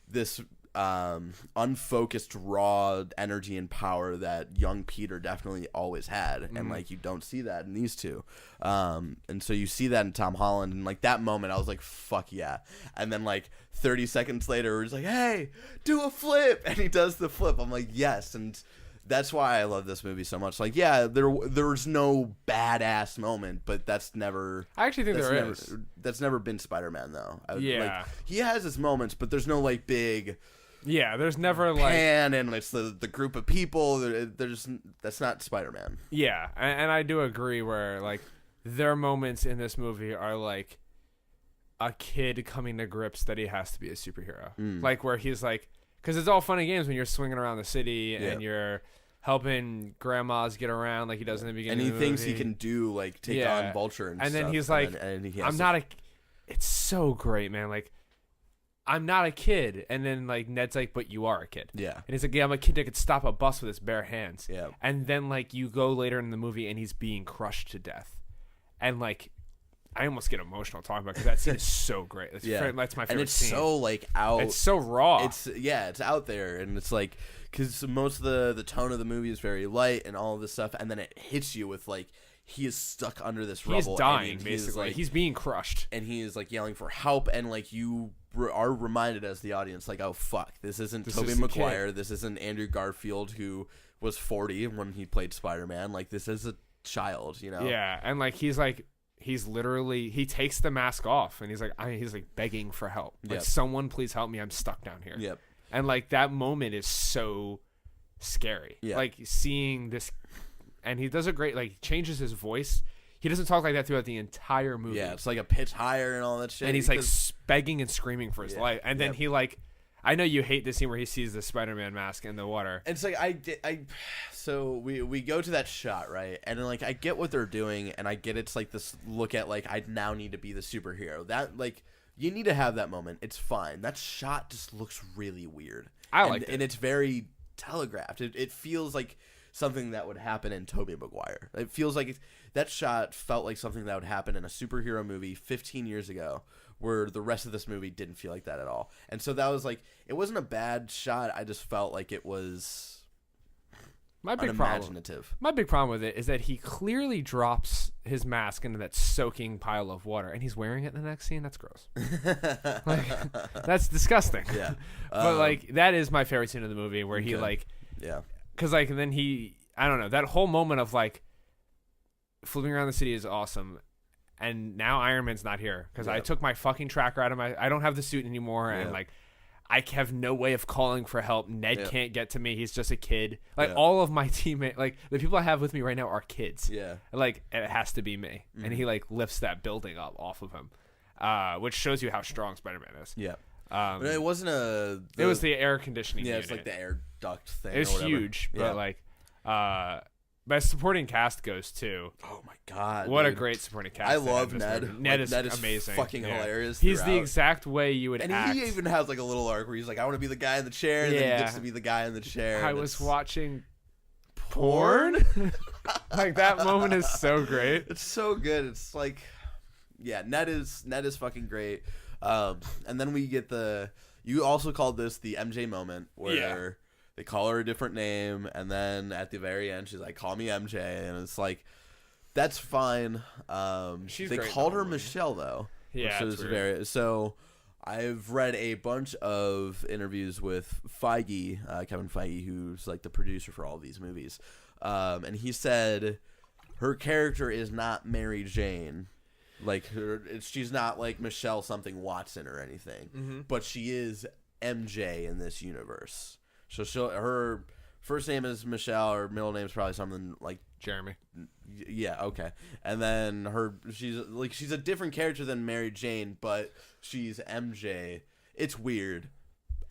this unfocused, raw energy and power that young Peter definitely always had. And, like, you don't see that in these 2. And so you see that in Tom Holland. And, like, that moment, I was like, fuck yeah. And then, like, 30 seconds later, he's like, hey, do a flip. And he does the flip. I'm like, yes. And that's why I love this movie so much. Like, yeah, there's no badass moment, but that's never. I actually think there is. That's never been Spider-Man though. Yeah, like, he has his moments, but there's no like big. Yeah, there's never like pan and it's the group of people. That's not Spider-Man. Yeah, and I do agree where like their moments in this movie are like a kid coming to grips that he has to be a superhero. Like where he's like. Because it's all fun and games when you're swinging around the city and you're helping grandmas get around like he does in the beginning. And he thinks he can do like take on Vulture and stuff. Then he's like, I'm not a. It's so great, man. Like, I'm not a kid. And then like Ned's like, but you are a kid. Yeah. And he's like, yeah, I'm a kid that could stop a bus with his bare hands. Yeah. And then like you go later in the movie and he's being crushed to death, and like. I almost get emotional talking about it because that scene is so great. That's my favorite and it's scene. So like out. It's so raw. It's out there, and it's like because most of the tone of the movie is very light and all of this stuff, and then it hits you with like he is stuck under this rubble. He's dying basically. He's being crushed, and he is like yelling for help, and like you are reminded as the audience, like, oh fuck, this isn't Tobey Maguire, this isn't Andrew Garfield who was 40 when he played Spider-Man. Like this is a child, you know? Yeah, and like he's literally he takes the mask off and he's like begging for help. Like someone please help me. I'm stuck down here. Yep. And like that moment is so scary. Yeah. Like seeing this, and he does a great like changes his voice. He doesn't talk like that throughout the entire movie. Yeah, it's like a pitch higher and all that shit. And he's like begging and screaming for his life. And then he like, I know you hate the scene where he sees the Spider-Man mask in the water. It's like so we go to that shot, right? And then like I get what they're doing, and I get it's like this look at like I now need to be the superhero. That like you need to have that moment. It's fine. That shot just looks really weird. I like it, and it's very telegraphed. It feels like something that would happen in Tobey Maguire. It feels like that shot felt like something that would happen in a superhero movie 15 years ago, where the rest of this movie didn't feel like that at all. And so that was like, it wasn't a bad shot. I just felt like it was unimaginative. My big problem with it is that he clearly drops his mask into that soaking pile of water, and he's wearing it in the next scene. That's gross. Like, that's disgusting. Yeah. But like, that is my favorite scene of the movie, where he yeah. Because like, and then I don't know, that whole moment of like flipping around the city is awesome. And now Iron Man's not here because I took my fucking tracker out of I don't have the suit anymore, and like, I have no way of calling for help. Ned can't get to me. He's just a kid. Like, all of my teammates, like, the people I have with me right now are kids. Yeah. Like, it has to be me. Mm-hmm. And he, like, lifts that building up off of him, which shows you how strong Spider-Man is. Yeah. But it wasn't it was the air conditioning unit. It's like the air duct thing. It was huge, but, like, best supporting cast goes too. Oh my god! What a great supporting cast! I love Ned. Ned is amazing. Fucking hilarious. He's the exact way you would act. And he even has like a little arc where he's like, "I want to be the guy in the chair," and then he gets to be the guy in the chair. I was watching porn. Like, that moment is so great. It's so good. It's like, Ned is fucking great. And then we get you also called this the MJ moment where. They call her a different name, and then at the very end, she's like, "Call me MJ," and it's like, that's fine. They called her Michelle though, which is very. So, I've read a bunch of interviews with Feige, Kevin Feige, who's like the producer for all these movies, and he said her character is not Mary Jane. Like, she's not like Michelle something Watson or anything, but she is MJ in this universe. So her first name is Michelle, her middle name is probably something like Jeremy. Yeah, okay. And then she's a different character than Mary Jane, but she's MJ. It's weird.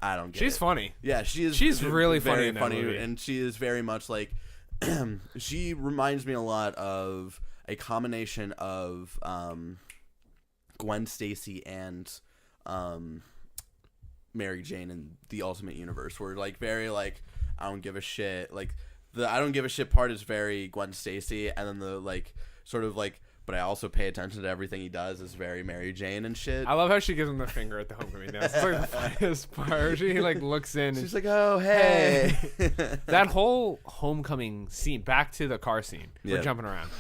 I don't get it. She's funny. Yeah, she is. She's really funny in that movie. And she is very much like she reminds me a lot of a combination of Gwen Stacy and Mary Jane in the Ultimate Universe, where like very like I don't give a shit, like the I don't give a shit part is very Gwen Stacy, and then the like sort of like but I also pay attention to everything he does is very Mary Jane and shit. I love how she gives him the finger at the homecoming dance. It's like the funniest part. She like looks in. She's like, "Oh hey." That whole homecoming scene, back to the car scene. We're jumping around,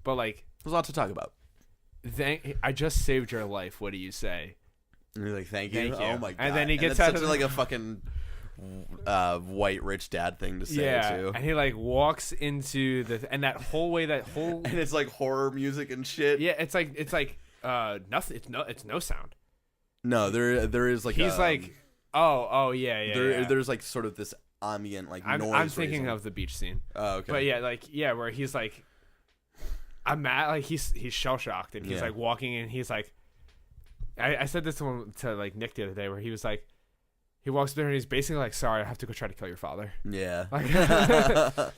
but like there's a lot to talk about. I just saved your life. What do you say? And you're like, thank you. Oh my god! And then he gets out of like a fucking white rich dad thing to say too. And he like walks into and that whole and it's like horror music and shit. Yeah, it's like nothing. It's no sound. No, there is like he's like There's like sort of this ambient like noise. I'm thinking of the beach scene. Oh okay. But where he's like, I'm mad. Like he's shell shocked and he's like walking in. He's like. I said this to like Nick the other day, where he was like, he walks there and he's basically like, "Sorry, I have to go try to kill your father." Yeah, like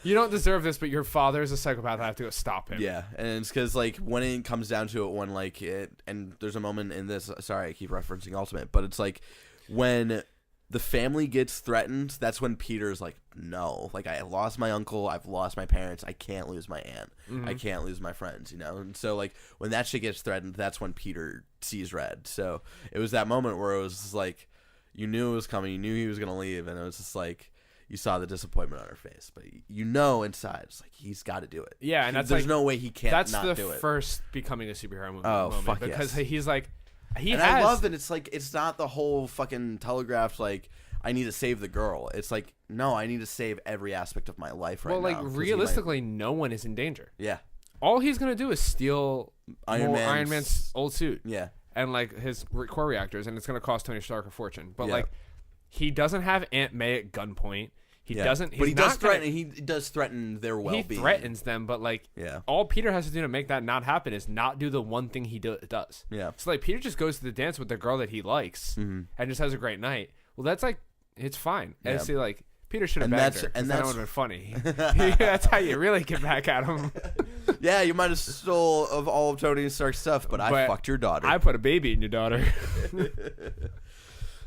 you don't deserve this, but your father is a psychopath. I have to go stop him. Yeah, and it's because like when it comes down to it, when like and there's a moment in this. Sorry, I keep referencing Ultimate, but it's like when the family gets threatened, that's when Peter's like, "No, like I lost my uncle, I've lost my parents, I can't lose my aunt, I can't lose my friends," you know. And so like when that shit gets threatened, that's when Peter sees red. So it was that moment where it was just like you knew it was coming, you knew he was gonna leave, and it was just like you saw the disappointment on her face, but you know inside it's like he's got to do it. Yeah, and there's no way he can't not do it. That's the first becoming a superhero movie moment, because he's like. I love that it's like it's not the whole fucking telegraphed like I need to save the girl. It's like no, I need to save every aspect of my life right now. Well, like realistically, no one is in danger. Yeah. All he's gonna do is steal Iron Man's old suit. Yeah. And like his core reactors, and it's gonna cost Tony Stark a fortune. But like, he doesn't have Aunt May at gunpoint. He doesn't. But he does threaten. He does threaten their well-being. He threatens them, but like, all Peter has to do to make that not happen is not do the one thing he does. Yeah. So like, Peter just goes to the dance with the girl that he likes, and just has a great night. Well, that's like, it's fine. And see, like, Peter should have bagged her, and that would have been funny. That's how you really get back at him. Yeah, you might have stole of all of Tony Stark's stuff, but I fucked your daughter. I put a baby in your daughter.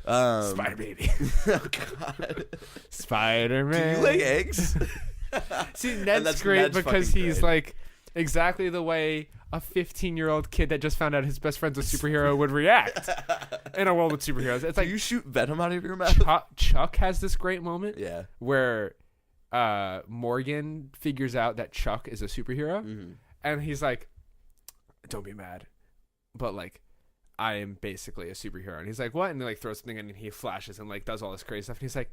Spider baby. Oh god. Spider-Man. Do you lay eggs? See, Ned's great because he's great. Like, exactly the way a 15-year-old kid that just found out his best friend's a superhero would react in a world with superheroes. It's like, you shoot venom out of your mouth. Chuck has this great moment where Morgan figures out that Chuck is a superhero, and he's like, don't be mad, but like, I am basically a superhero. And he's like, what? And he like throws something in and he flashes and like does all this crazy stuff. And he's like,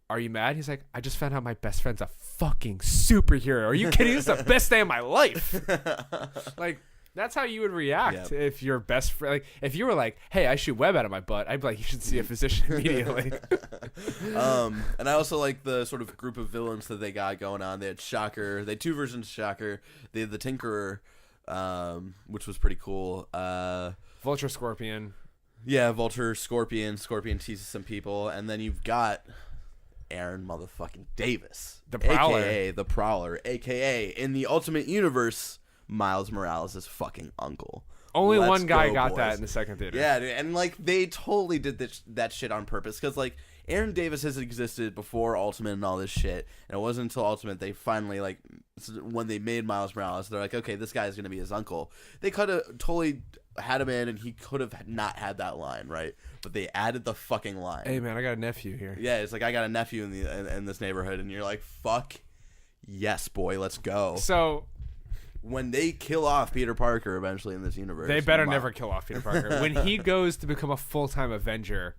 are you mad? He's like, I just found out my best friend's a fucking superhero. Are you kidding? This is the best day of my life. Like, that's how you would react if your best friend, like, if you were like, hey, I shoot web out of my butt, I'd be like, you should see a physician immediately. And I also like the sort of group of villains that they got going on. They had Shocker. They had 2 versions of Shocker. They had the Tinkerer, which was pretty cool. Vulture, Scorpion. Yeah, Vulture, Scorpion. Scorpion teases some people. And then you've got Aaron motherfucking Davis. The Prowler. A.K.A. the Prowler. A.K.A. in the Ultimate Universe, Miles Morales' fucking uncle. Only Let's one guy go, got boys. that in the second theater. Yeah, dude, and like they totally did that shit on purpose because like Aaron Davis has existed before Ultimate and all this shit, and it wasn't until Ultimate they finally like when they made Miles Morales, they're like, okay, this guy's gonna be his uncle. They could have totally had him in, and he could have not had that line, right? But they added the fucking line. Hey man, I got a nephew here. Yeah, it's like I got a nephew in this neighborhood, and you're like, fuck, yes, boy, let's go. So when they kill off Peter Parker eventually in this universe, they better never kill off Peter Parker. When he goes to become a full-time Avenger,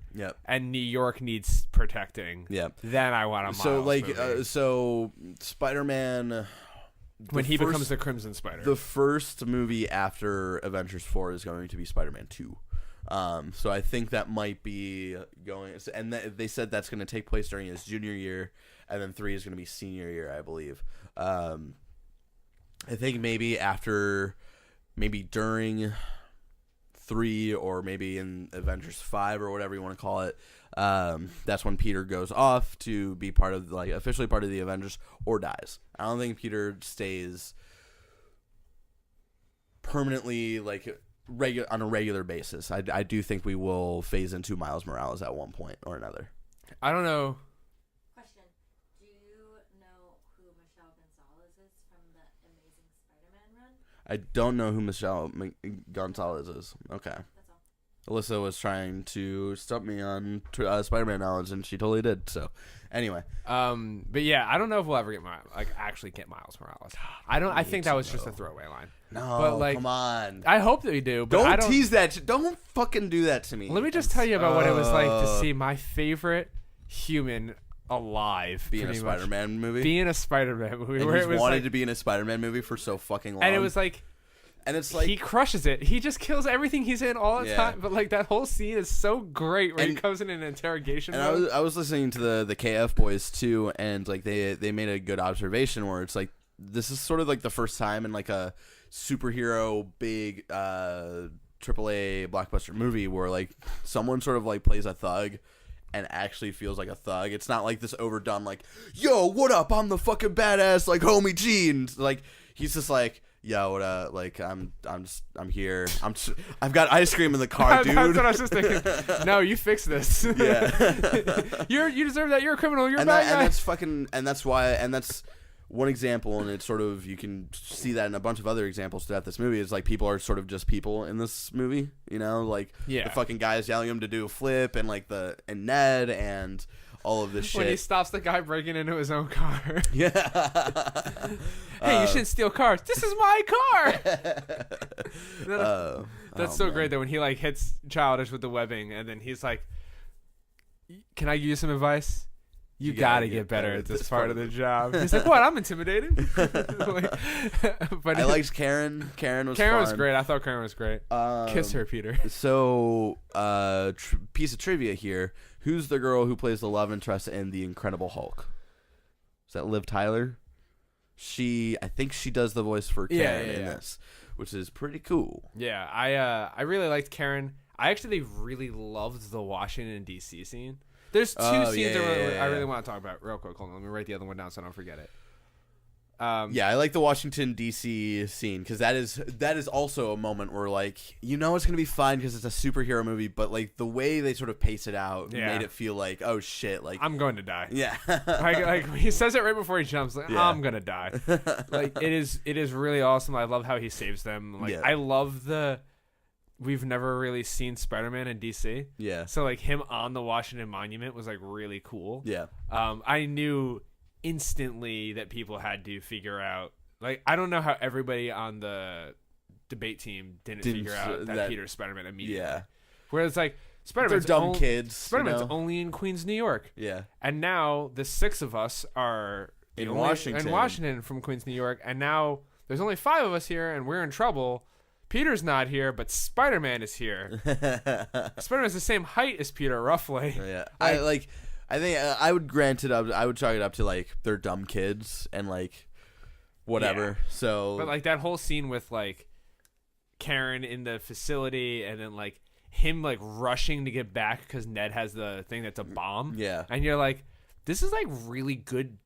and New York needs protecting, then I want a Miles movie. So Spider-Man, when he becomes the Crimson Spider, the first movie after Avengers 4 is going to be Spider-Man 2. So I think that might be going, and they said that's going to take place during his junior year, and then 3 is going to be senior year, I believe. I think maybe during 3 or maybe in Avengers 5 or whatever you want to call it, that's when Peter goes off to be part of officially part of the Avengers or dies. I don't think Peter stays permanently on a regular basis. I do think we will phase into Miles Morales at one point or another. I don't know. Question: do you know who Michelle Gonzalez is from the Amazing Spider-Man run? I don't know who Michelle Gonzalez is. Okay. That's all. Alyssa was trying to stump me on Spider-Man knowledge, and she totally did. So, anyway. But yeah, I don't know if we'll ever get actually get Miles Morales. I think that was just a throwaway line. No, but come on. I hope that we do. But don't tease that. Don't fucking do that to me. Let me just tell you about what it was like to see my favorite human alive being a Spider-Man movie. Being a Spider-Man movie. And where he's it was wanted to be in a Spider-Man movie for so fucking long. And it was like. And it's like he crushes it. He just kills everything he's in all the time. But like that whole scene is so great when he comes in an interrogation mode. And I was listening to the KF boys too, and like they made a good observation where it's like this is sort of like the first time in like a superhero big AAA blockbuster movie where like someone sort of like plays a thug and actually feels like a thug. It's not like this overdone like, yo, what up? I'm the fucking badass like homie Gene. Like he's just like, yo, what up? Like I'm here. I've got ice cream in the car, dude. That's what I was just thinking. No, you fix this. Yeah. You deserve that. You're a criminal. You're a bad guy. And that's one example, and it's sort of you can see that in a bunch of other examples throughout this movie. Is like people are sort of just people in this movie, you know, like the fucking guys yelling him to do a flip, and like and Ned and all of this shit. When he stops the guy breaking into his own car. Yeah. Hey, you shouldn't steal cars. This is my car. That's so great that when he like hits Childish with the webbing, and then he's like, "Can I give you some advice? You gotta get better at this part of the job." He's like, "What? I'm intimidated." But I liked Karen. Karen was great. I thought Karen was great. Kiss her, Peter. So, piece of trivia here: who's the girl who plays the love interest in The Incredible Hulk? Is that Liv Tyler? I think she does the voice for Karen in this, which is pretty cool. Yeah, I really liked Karen. I actually really loved the Washington D.C. scene. There's two scenes I really want to talk about real quick. Hold on, let me write the other one down so I don't forget it. Yeah, I like the Washington D.C. scene because that is also a moment where like it's gonna be fine because it's a superhero movie, but like the way they sort of pace it out made it feel like, oh shit, like I'm going to die. yeah, like he says it right before he jumps, like Yeah. I'm gonna die. Like it is really awesome. I love how he saves them. Like I love we've never really seen Spider-Man in DC. yeah, So like him on the Washington Monument was like really cool. yeah, I knew instantly that people had to figure out, like, I don't know how everybody on the debate team didn't figure out that Peter's Spider-Man immediately. yeah. Whereas like They're Spider-Man's dumb kids. Spider-Man's only in Queens, New York. Yeah, And now the 6 of us are In only Washington. in Washington from Queens, New York, and now there's only 5 of us here and we're in trouble. Peter's not here, but Spider-Man is here. Spider-Man's the same height as Peter, roughly. yeah. I think I would grant it up. I would chalk it up to like they're dumb kids and like whatever. Yeah. So, But like that whole scene with like Karen in the facility, and then like him like rushing to get back because Ned has the thing that's a bomb. yeah, And you're like, this is like really good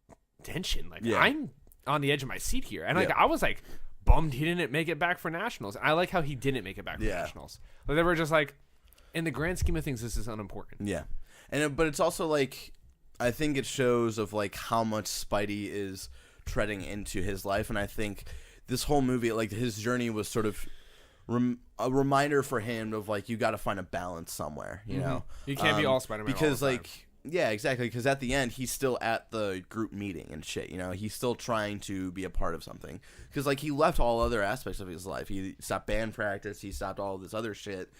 tension. Like I'm on the edge of my seat here, and like I was like bummed he didn't make it back for nationals. I like how he didn't make it back for nationals. Like they were just like, in the grand scheme of things, this is unimportant. yeah. But it's also like I think it shows of like how much Spidey is treading into his life, and I think this whole movie, like his journey, was sort of a reminder for him of like you got to find a balance somewhere. You know, You can't be all Spider-Man because all the like time. yeah, exactly. Because at the end, he's still at the group meeting and shit. You know, he's still trying to be a part of something. Because like he left all other aspects of his life. He stopped band practice. He stopped all this other shit.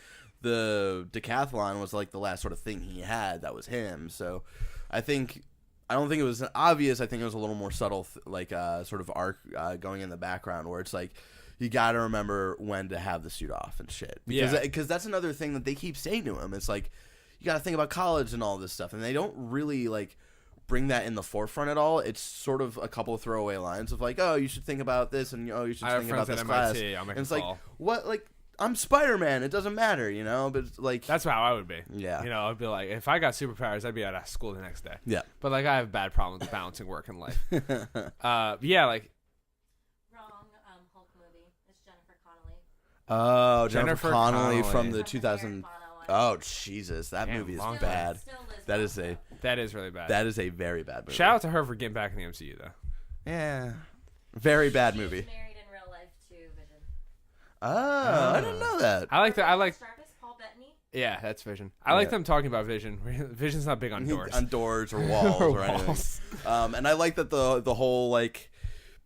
The decathlon was like the last sort of thing he had that was him. So I don't think it was obvious. I think it was a little more subtle, sort of arc going in the background where it's like you got to remember when to have the suit off and shit. Because that's another thing that they keep saying to him. It's like you got to think about college and all this stuff, and they don't really like bring that in the forefront at all. It's sort of a couple of throwaway lines of like, oh, you should think about this, and you should think about this class. And it's like, what, like. I'm Spider-Man. It doesn't matter, you know. But like that's how I would be. Yeah. You know, I'd be like, if I got superpowers, I'd be out of school the next day. Yeah. But like, I have bad problems balancing work and life. Yeah, like. Wrong. Hulk movie. It's Jennifer Connelly. Oh, Jennifer Connelly Connelly. from the 2000. Oh Jesus, that movie is bad. That is really bad. That is a very bad movie. Shout out to her for getting back in the MCU though. Yeah. Very bad movie. She's married in real life to Vision. Oh, I didn't know that. I like Paul Bettany. Yeah, that's Vision. I like them talking about Vision. Vision's not big on doors. On doors or walls or anything. And I like that the whole like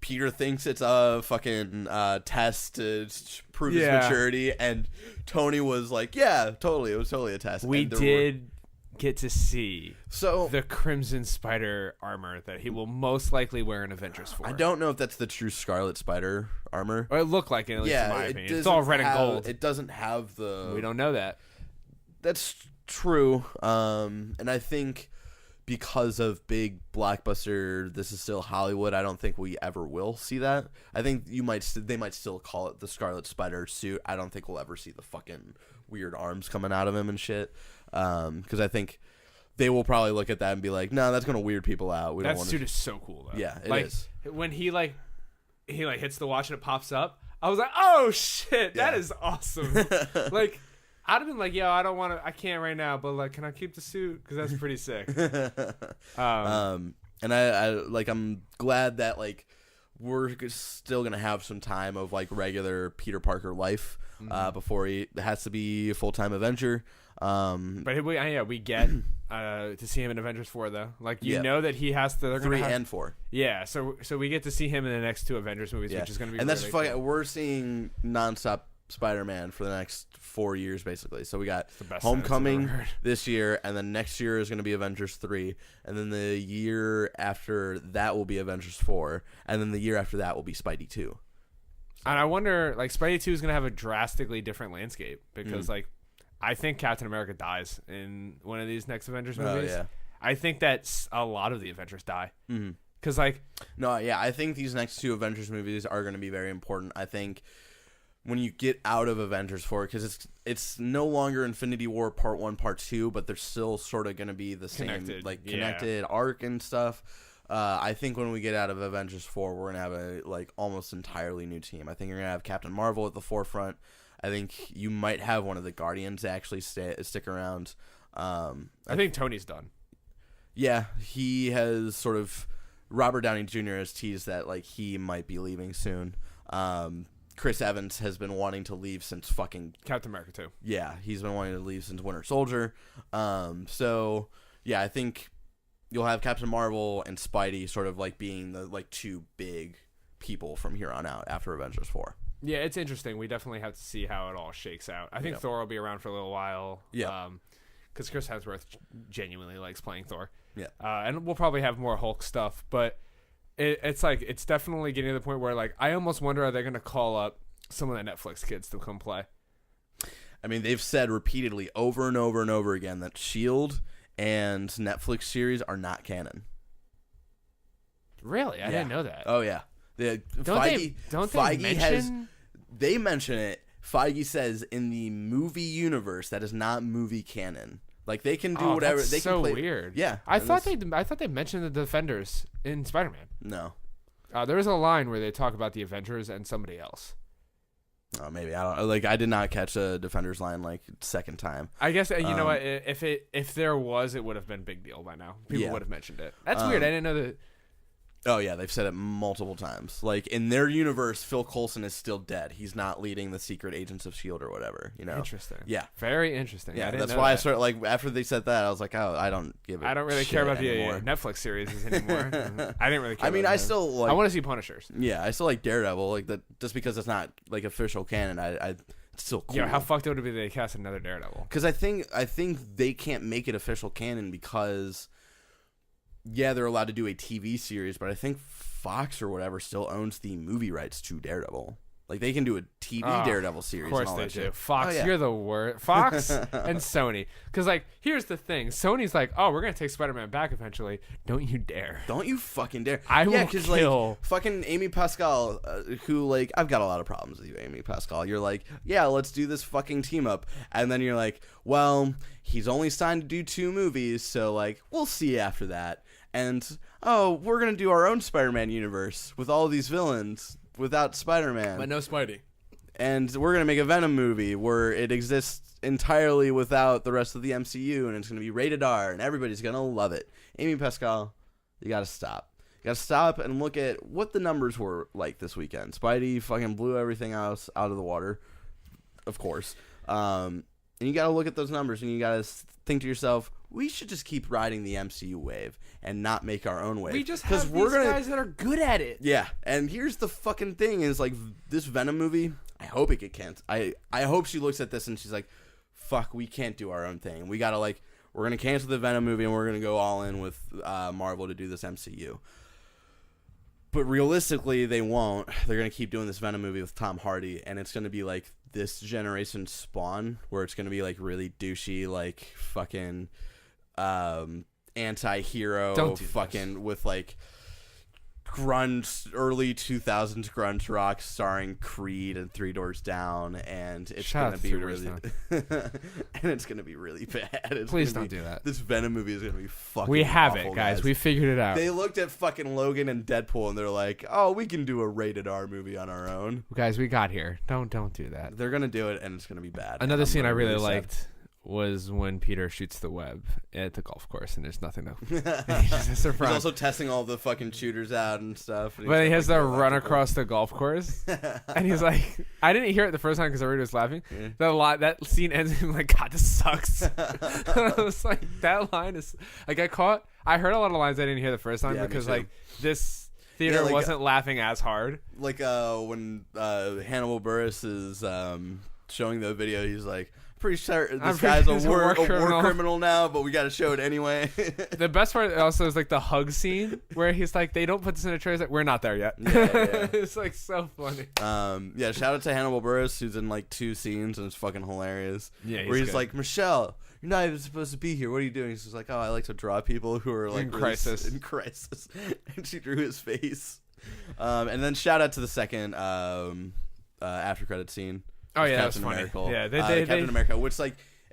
Peter thinks it's a fucking test to prove his maturity, and Tony was like, yeah, totally, it was totally a test. We did get to see so the Crimson Spider armor that he will most likely wear in Avengers 4. I don't know if that's the true Scarlet Spider armor. Or it looked like it, at least in my opinion. It's all red and gold. It doesn't have the... We don't know that. That's true. And I think because of big blockbuster, this is still Hollywood, I don't think we ever will see that. I think they might still call it the Scarlet Spider suit. I don't think we'll ever see the fucking weird arms coming out of him and shit. Because I think they will probably look at that and be like, no, that's going to weird people out. That suit is so cool, though. Yeah, it is. When he hits the watch and it pops up, I was like, oh, shit, that is awesome. Like, I'd have been like, yo, I don't want to, I can't right now, but like, can I keep the suit? Because that's pretty sick. And I'm glad that like we're still gonna have some time of like regular Peter Parker life before he has to be a full-time Avenger. But we get to see him in Avengers 4 though. Like know that he has to. They're 3 gonna have, and 4. Yeah, so we get to see him in the next 2 Avengers movies, which is gonna be. And really that's cool. we're seeing nonstop Spider-Man for the next 4 years basically. So we got Homecoming this year, and then next year is going to be Avengers 3, and then the year after that will be Avengers 4, and then the year after that will be Spidey 2. And I wonder, like, Spidey 2 is going to have a drastically different landscape because, like, I think Captain America dies in one of these next Avengers movies. Oh, yeah. I think that a lot of the Avengers die. Because, like... No, yeah, I think these next 2 Avengers movies are going to be very important. I think when you get out of Avengers 4, because it's no longer Infinity War Part 1, Part 2, but they're still sort of going to be the same, connected arc and stuff. I think when we get out of Avengers 4, we're gonna have a almost entirely new team. I think you're gonna have Captain Marvel at the forefront. I think you might have one of the Guardians actually stick around. I think Tony's done. Yeah, he has sort of. Robert Downey Jr. has teased that he might be leaving soon. Chris Evans has been wanting to leave since fucking Captain America 2. Yeah, he's been wanting to leave since Winter Soldier. So yeah, I think you'll have Captain Marvel and Spidey sort of being the two big people from here on out after Avengers 4. Yeah, it's interesting. We definitely have to see how it all shakes out. I think Thor will be around for a little while. Yeah. Because Chris Hemsworth genuinely likes playing Thor. Yeah. And we'll probably have more Hulk stuff, but it's definitely getting to the point where I almost wonder, are they going to call up some of the Netflix kids to come play? I mean, they've said repeatedly over and over and over again that S.H.I.E.L.D. and Netflix series are not canon. Really? I didn't know that. Oh, yeah. They mention it. Feige says in the movie universe that is not movie canon. They can do whatever. That's they can play. Weird. Yeah. I thought they mentioned the Defenders in Spider-Man. No. There was a line where they talk about the Avengers and somebody else. Oh, maybe I don't I did not catch a Defenders line second time. I guess you know what, if there was, it would have been a big deal by now. People would have mentioned it. That's weird. I didn't know that. Oh yeah, they've said it multiple times. In their universe, Phil Coulson is still dead. He's not leading the secret agents of S.H.I.E.L.D. or whatever. Interesting. Yeah. Very interesting. Yeah, I didn't that's know why that. I started after they said that, I was like, oh, I don't give it. I don't really care about anymore. the Netflix series anymore. I didn't really care. I mean, I still I want to see Punishers. Yeah, I still like Daredevil. That just because it's not official canon, it's still cool. Yeah, how fucked would it be if they cast another Daredevil? Because I think they can't make it official canon because they're allowed to do a TV series, but I think Fox or whatever still owns the movie rights to Daredevil. They can do a TV Daredevil series. Of course and all they that do. shit. Fox, you're the worst. Fox and Sony. Because here's the thing. Sony's we're gonna take Spider-Man back eventually. Don't you dare. Don't you fucking dare. I will kill. Fucking Amy Pascal, who I've got a lot of problems with you, Amy Pascal. You're let's do this fucking team up, and then you're well, he's only signed to do 2 movies, so we'll see after that. And we're gonna do our own Spider-Man universe with all these villains without Spider-Man, but no Spidey. And we're gonna make a Venom movie where it exists entirely without the rest of the MCU, and it's gonna be rated R, and everybody's gonna love it. Amy Pascal, you gotta stop. You gotta stop and look at what the numbers were this weekend. Spidey fucking blew everything else out of the water, of course. And you gotta look at those numbers, and you gotta think to yourself, we should just keep riding the MCU wave and not make our own wave. We just have these guys that are good at it. Yeah, and here's the fucking thing is this Venom movie, I hope it get canceled. I hope she looks at this and she's like, fuck, we can't do our own thing. We gotta we're gonna cancel the Venom movie and we're gonna go all in with Marvel to do this MCU. But realistically, they won't. They're gonna keep doing this Venom movie with Tom Hardy, and it's gonna be this generation Spawn, where it's gonna be really douchey, fucking anti-hero fucking with grunge, early 2000s grunge rock starring Creed and Three Doors Down, and it's gonna be really and it's gonna be really bad. Please don't do that. This Venom movie is gonna be fucking We have awful, it, guys. We figured it out. They looked at fucking Logan and Deadpool and they're like, oh, we can do a rated R movie on our own. Guys, we got here. Don't do that. They're gonna do it and it's gonna be bad. Another scene I really liked was when Peter shoots the web at the golf course and there's nothing to He's also testing all the fucking shooters out and stuff. And but he has to run across the golf course and he's I didn't hear it the first time because everybody was laughing. Yeah. That scene ends and I'm God, this sucks. I was that line is I heard a lot of lines I didn't hear the first time because this theater wasn't laughing as hard. When Hannibal Buress is showing the video, he's pretty sure this guy's a war criminal now, but we got to show it anyway. The best part also is the hug scene where he's they don't put this in a tray. He's we're not there yet. Yeah. It's so funny. Shout out to Hannibal Buress, who's in 2 scenes and it's fucking hilarious. Yeah, where he's Michelle, you're not even supposed to be here. What are you doing? He's just oh, I like to draw people who are in crisis. In crisis. And she drew his face. And then shout out to the second after credit scene. Oh yeah, Captain that was funny. America. Yeah, Captain America, which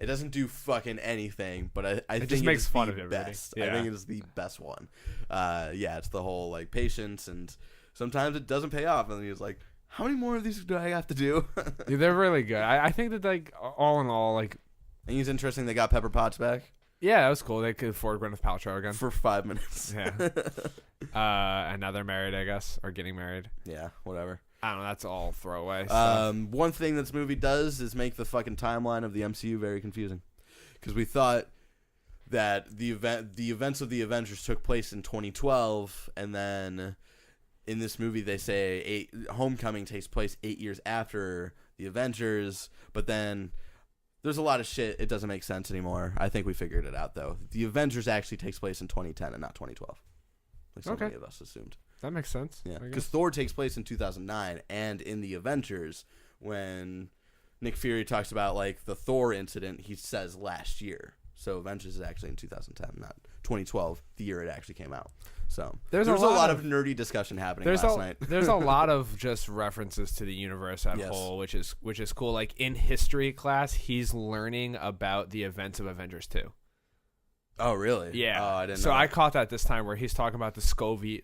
It doesn't do fucking anything, but I think just makes it's fun the of everybody. best. Yeah. I think it is the best one. It's the whole like patience, and sometimes it doesn't pay off, and he's like, how many more of these do I have to do? Dude, they're really good. I think that like all in all, like, I think it's interesting they got Pepper Potts back yeah, that was cool. They could afford Gwyneth Paltrow again. for 5 minutes. Yeah. And now they're married, I guess, or getting married. Yeah, whatever. I don't know. That's all throwaway stuff. One thing this movie does is make the fucking timeline of the MCU very confusing, because we thought that the events of the Avengers took place in 2012, and then in this movie they say Homecoming takes place 8 years after the Avengers, but then there's a lot of shit. It doesn't make sense anymore. I think we figured it out, though. The Avengers actually takes place in 2010 and not 2012, like so many of us assumed. That makes sense. Yeah, because Thor takes place in 2009, and in the Avengers, when Nick Fury talks about like the Thor incident, he says last year. So Avengers is actually in 2010, not 2012, the year it actually came out. So there's a lot of nerdy discussion happening last night. There's a lot of just references to the universe as a whole, which is cool. Like in history class, he's learning about the events of Avengers 2. Oh, really? Yeah. Oh, I didn't know. So I caught that this time where he's talking about the however you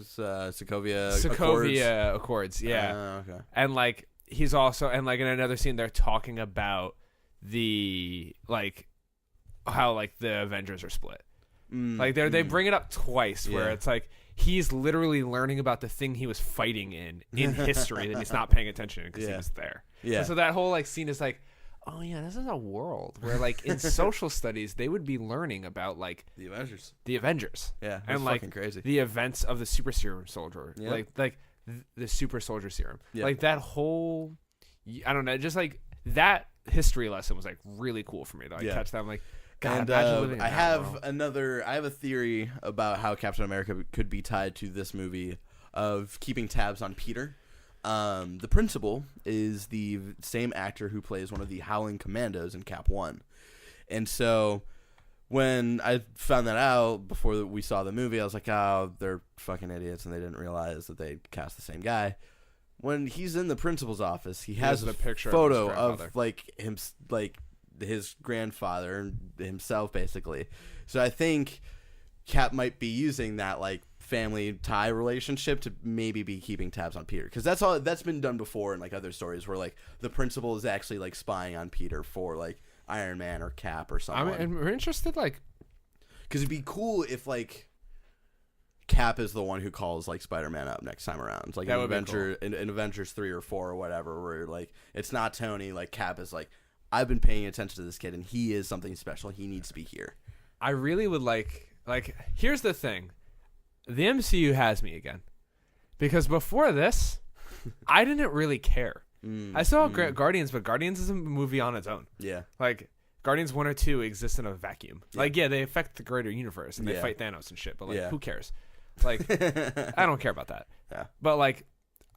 Sokovia Accords. Yeah. Okay. And like he's also in another scene they're talking about the like how like the Avengers are split. Like they bring it up twice where it's like he's literally learning about the thing he was fighting in history that he's not paying attention to because he was there. Yeah. And so that whole like scene is like, oh yeah, this is a world where like in social studies they would be learning about like the Avengers. Yeah. That's and like fucking crazy. The events of the super serum soldier. Yeah. Like the super soldier serum. Yeah. Like that whole I don't know, just like that history lesson was like really cool for me though. I catch that I'm like, God, and I have a theory about how Captain America could be tied to this movie of keeping tabs on Peter. The principal is the same actor who plays one of the Howling Commandos in Cap 1. And so when I found that out before we saw the movie, I was like, oh, they're fucking idiots, and they didn't realize that they cast the same guy. When he's in the principal's office, he has a picture photo of like him, like his grandfather himself, basically. So I think Cap might be using that like family tie relationship to maybe be keeping tabs on Peter, because that's been done before in like other stories where like the principal is actually like spying on Peter for like Iron Man or Cap or something. I'm interested, like, because it'd be cool if like Cap is the one who calls like Spider-Man up next time around. It's like in Avengers 3 or 4 or whatever, where like it's not Tony, like Cap is like, I've been paying attention to this kid and he is something special. He needs to be here. I really would like here's the thing. The MCU has me again. Because before this, I didn't really care. I saw Guardians, but Guardians is a movie on its own. Yeah. Like Guardians 1 or 2 exist in a vacuum. Yeah. Like, yeah, they affect the greater universe and they fight Thanos and shit, but like who cares? Like I don't care about that. Yeah. But like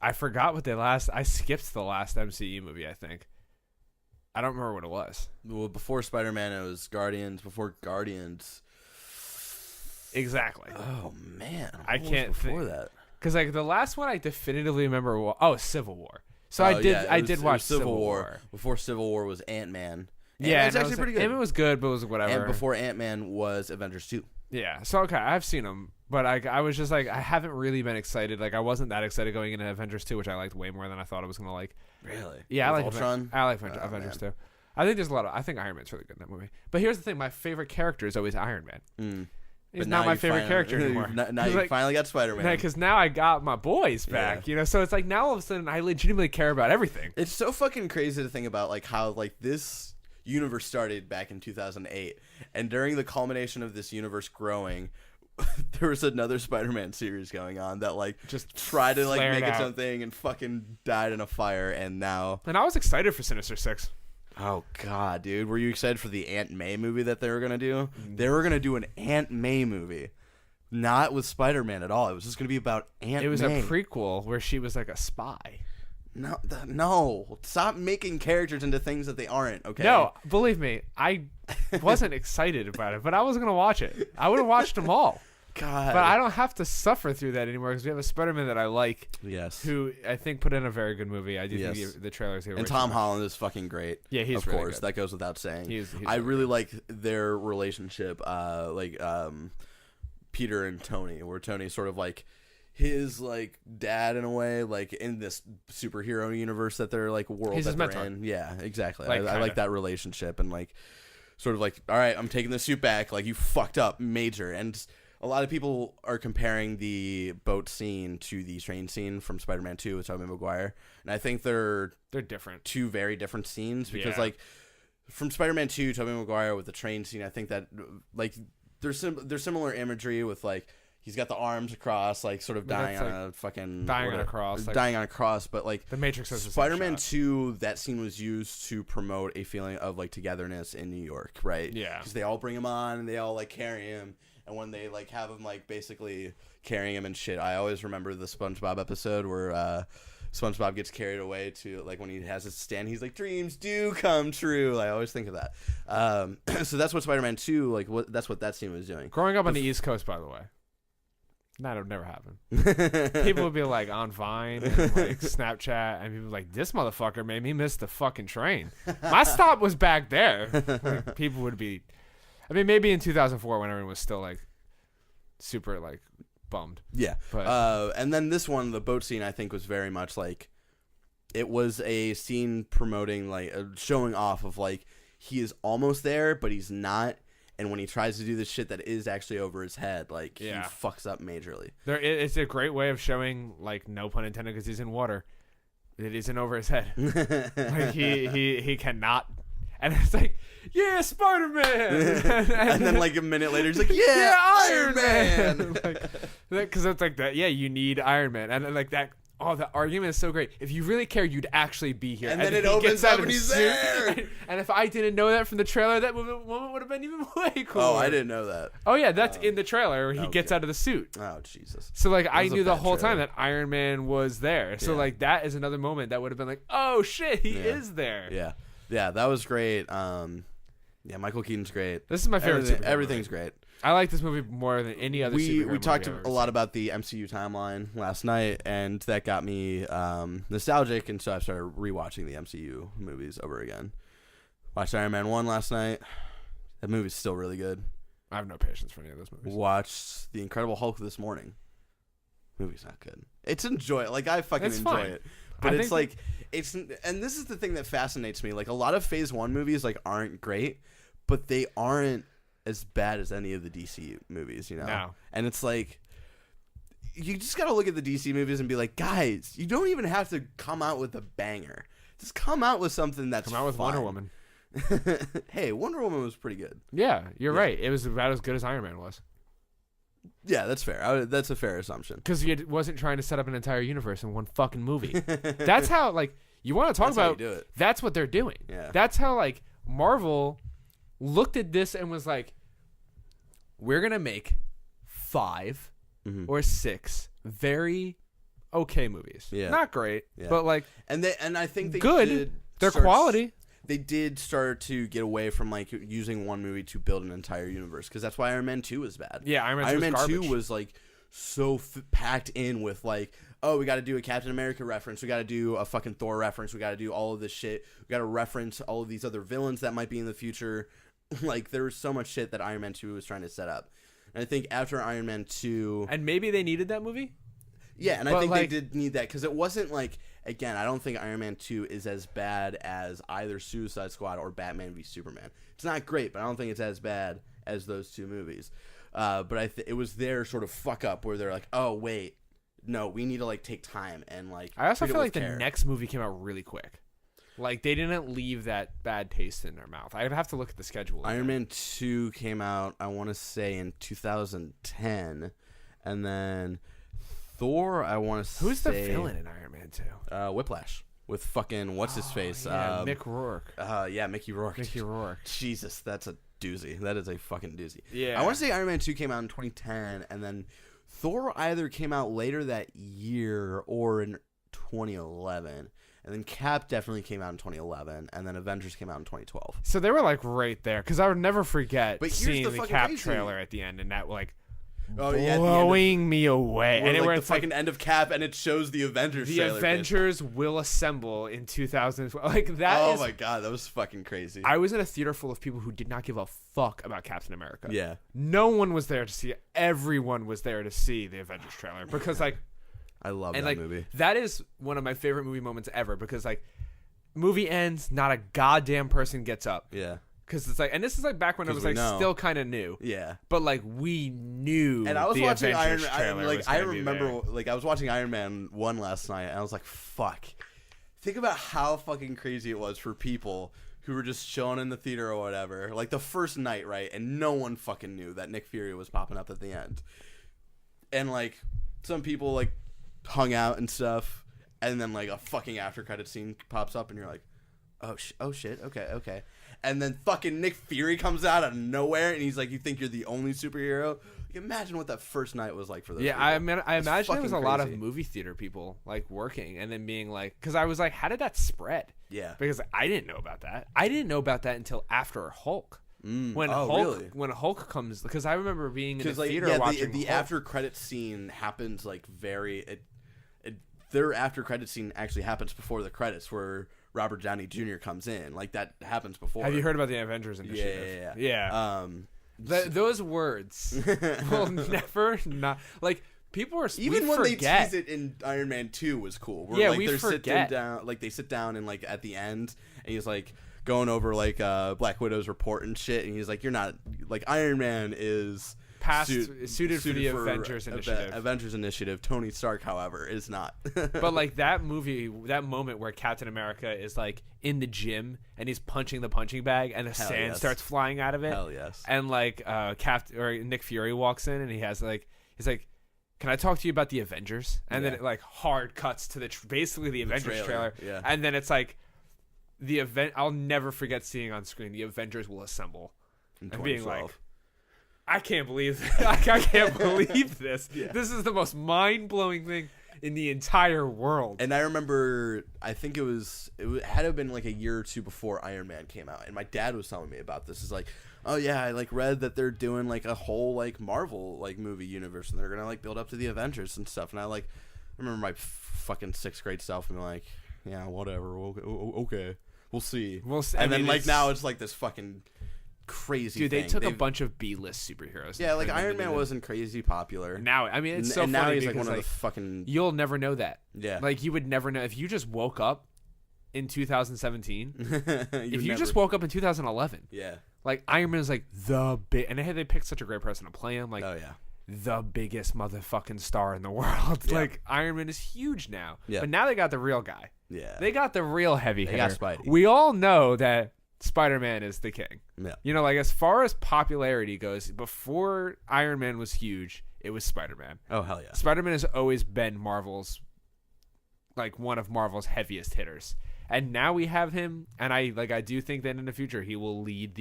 I forgot I skipped the last MCU movie, I think. I don't remember what it was. Well, before Spider-Man, it was Guardians. Before Guardians. Exactly. Oh, man. I can't think. Before that. Because like the last one I definitively remember was Civil War. So I did watch Civil War. Before Civil War was Ant-Man. Yeah, it's actually pretty good. Ant-Man was good, but it was whatever. And before Ant-Man was Avengers 2. Yeah. So, okay, I've seen them. But I was just like, I haven't really been excited. Like, I wasn't that excited going into Avengers 2, which I liked way more than I thought I was going to like. Really? Yeah, I like Ultron. I like Avengers 2. I think there's a lot of. I think Iron Man's really good in that movie. But here's the thing: my favorite character is always Iron Man. He's not my favorite character anymore. Now you finally got Spider-Man. Because now I got my boys back. You know, so it's like now all of a sudden I legitimately care about everything. It's so fucking crazy to think about, like how like this universe started back in 2008, and during the culmination of this universe growing, there was another Spider-Man series going on that like just tried to like make its own thing and fucking died in a fire, and now. And I was excited for Sinister Six. Oh god, dude, were you excited for the Aunt May movie that they were gonna do? They were gonna do an Aunt May movie, not with Spider-Man at all. It was just gonna be about Aunt May. It was a prequel where she was like a spy. No, stop making characters into things that they aren't. Okay. No, believe me, I wasn't excited about it, but I was gonna watch it. I would have watched them all. God. But I don't have to suffer through that anymore because we have a Spider-Man that I like. Yes. Who I think put in a very good movie. I do Yes. think the trailers. And Tom Holland is fucking great. Yeah, he's of really course. good. That goes without saying. He's I really good. like their relationship, Peter and Tony, where Tony's sort of like his like dad in a way, like in this superhero universe that they're like world He's that his they're mentor. in. Yeah, exactly. Like, I like that relationship and like sort of like, all right, I'm taking the suit back. Like you fucked up major. And a lot of people are comparing the boat scene to the train scene from Spider-Man 2 with Tobey Maguire, and I think they're different. two very different scenes because Yeah. like from Spider-Man 2, Tobey Maguire with the train scene, I think that like there's similar imagery with like he's got the arms across, like sort of But dying that's, on a fucking dying on a cross, like- dying on a cross. But like The Matrix has the same Spider-Man shot. 2, that scene was used to promote a feeling of like togetherness in New York, right? Yeah. Because they all bring him on and they all like carry him, and when they like have him like basically carrying him and shit, I always remember the SpongeBob episode where SpongeBob gets carried away to like when he has his stand, he's like, dreams do come true. I always think of that. So that's what Spider-Man 2, like that's what that scene was doing. Growing up on the East Coast, by the way, that would never happen. People would be like on Vine and like Snapchat, and people would be like, this motherfucker made me miss the fucking train. My stop was back there. Like, people would be, I mean, maybe in 2004 when everyone was still like super like bummed. Yeah. But And then this one, the boat scene, I think was very much like, it was a scene promoting, like, showing off of, like, he is almost there, but he's not. And when he tries to do this shit that is actually over his head, like, Yeah. he fucks up majorly. it's a great way of showing, like, no pun intended, because he's in water. It isn't over his head. Like, he cannot. And it's like, yeah, Spider-Man. And then, like, a minute later, he's like, yeah, Iron Man. Because it's like that. Yeah, you need Iron Man. And then, like that. Oh, the argument is so great. If you really care, you'd actually be here. And then he it opens gets out up of and the he's suit. there. And if I didn't know that from the trailer, that moment would have been even way cooler. Oh, I didn't know that. Oh, yeah, that's in the trailer where he gets okay. out of the suit. Oh, Jesus. So, like, I was a knew the bad whole time trailer. that Iron Man was there. So, Yeah. like, that is another moment that would have been like, oh, shit, he is there. Yeah. Yeah, that was great. Yeah, Michael Keaton's great. This is my favorite superhero Everything's movie. great. I like this movie more than any other superhero We talked movie I've a ever lot seen. about the MCU timeline last night, and that got me nostalgic, and so I started rewatching the MCU movies over again. Watched Iron Man 1 last night. That movie's still really good. I have no patience for any of those movies. Watched The Incredible Hulk this morning. Movie's not good. It's like I fucking It's enjoy fine. it. But I it's think like and this is the thing that fascinates me. Like a lot of Phase 1 movies like aren't great, but they aren't as bad as any of the DC movies, you know? No. And it's like, you just gotta look at the DC movies and be like, guys, you don't even have to come out with a banger. Just come out with something that's Come out with fun. Wonder Woman. Hey, Wonder Woman was pretty good. Yeah, you're Yeah. right. It was about as good as Iron Man was. Yeah, that's fair. That's a fair assumption. Because he wasn't trying to set up an entire universe in one fucking movie. That's how, like, you want to talk That's how about, you do it. that's what they're doing. Yeah. That's how, like, Marvel looked at this and was like, we're going to make 5 Mhm. or 6 very okay movies. Yeah. Not great, Yeah. but, like, And I think they good. did They're start- quality. They did start to get away from like using one movie to build an entire universe, because that's why Iron Man 2 was bad. Yeah, Iron Man 2 Iron was Man 2 garbage. was like so packed in with like, oh, we got to do a Captain America reference, we got to do a fucking Thor reference, we got to do all of this shit, we got to reference all of these other villains that might be in the future. Like there was so much shit that Iron Man 2 was trying to set up. And I think after Iron Man 2, And maybe they needed that movie. yeah, and I But, think like- they did need that, because it wasn't like, again, I don't think Iron Man 2 is as bad as either Suicide Squad or Batman v Superman. It's not great, but I don't think it's as bad as those two movies. But it was their sort of fuck up where they're like, oh wait, no, we need to like take time and like. I also treat it feel with like the care. next movie came out really quick. Like, they didn't leave that bad taste in their mouth. I'd have to look at the schedule. Iron again. Man 2 came out, I want to say, in 2010, and then Thor, I want to say. Who's the villain in Iron Man 2? Whiplash with fucking what's his face? Yeah, Mick Rourke. Yeah, Mickey Rourke. Mickey Rourke. Jesus, that's a doozy. That is a fucking doozy. Yeah. I want to say Iron Man 2 came out in 2010, and then Thor either came out later that year or in 2011. And then Cap definitely came out in 2011, and then Avengers came out in 2012. So they were like right there, because I would never forget But here's seeing the the fucking Cap crazy- trailer at the end, and that like blowing me away. Where, And like, where the it's like fucking end of Cap, and it shows the Avengers. the trailer, Avengers will assemble in 2012. Like that. Oh my god, that was fucking crazy. I was in a theater full of people who did not give a fuck about Captain America. Yeah. No one was there to see it. Everyone was there to see the Avengers trailer because like I love and that like movie. that is one of my favorite movie moments ever because like movie ends, not a goddamn person gets up. Yeah. Because it's like, and this is like back when it was like still kind of new. Yeah. But like we knew. And I was the watching Avengers Iron trailer Man. Like was I gonna be remember, there. like I was watching Iron Man 1 last night, and I was like, "Fuck." Think about how fucking crazy it was for people who were just chilling in the theater or whatever, like the first night, right? And no one fucking knew that Nick Fury was popping up at the end. And like some people like hung out and stuff, and then like a fucking after credit scene pops up, and you're like, "Oh shit, okay." And then fucking Nick Fury comes out of nowhere, and he's like, "You think you're the only superhero?" Like, imagine what that first night was like for those. Yeah, people. I It's imagine there was a fucking lot of crazy. movie theater people like working and then being like, because I was like, how did that spread? Yeah. Because I didn't know about that. I didn't know about that until after Hulk. When Hulk comes, because I remember being in the theater watching the Hulk. after credit scene happens like their after credit scene actually happens before the credits, where Robert Downey Jr. comes in. Like that happens before. Have you heard about the Avengers initiative? Yeah. Those words will never not like people are Even we when forget. they tease it in Iron Man 2 was cool. Where, Yeah, like, we they're forget. sitting down, like they sit down and like at the end, and he's like going over like Black Widow's report and shit, and he's like, "You're not like Iron Man is suited for the Avengers initiative." Avengers initiative. Tony Stark, however, is not. But like that movie, that moment where Captain America is like in the gym and he's punching the punching bag and the sand yes. starts flying out of it. Hell yes. And like Nick Fury walks in and he's like, "Can I talk to you about the Avengers?" And then it like hard cuts to basically the Avengers trailer. Yeah. And then it's like the event. I'll never forget seeing on screen the Avengers will assemble In and being like, 2012. I can't believe I can't believe this. Yeah. This is the most mind-blowing thing in the entire world. And I remember, I think it had to have been like a year or two before Iron Man came out, and my dad was telling me about this. It's like, "Oh yeah, I like read that they're doing like a whole like Marvel like movie universe, and they're gonna like build up to the Avengers and stuff." And I remember my fucking 6th grade self being like, "Yeah, whatever, okay, we'll see." And then like now it's like this fucking crazy dude, thing. they took a bunch of B-list superheroes. Yeah, like and Iron turned them Man into- wasn't crazy popular. Now, I mean, it's so and funny now he's like because, one of the fucking you'll never know that. yeah. Like you would never know if you just woke up in 2017. If you just never- woke up in 2011, yeah. like Iron Man is like the big, and they picked such a great person to play him, like Oh yeah. the biggest motherfucking star in the world. Yeah. Like Iron Man is huge now. Yeah. But now they got the real guy. Yeah. They got the real heavy They hitter. got Spidey. We all know that Spider-Man is the king. Yeah. You know, like as far as popularity goes, before Iron Man was huge, it was Spider-Man. Oh hell yeah. Spider-Man has always been Marvel's, like one of Marvel's heaviest hitters. And now we have him, and I do think that in the future he will lead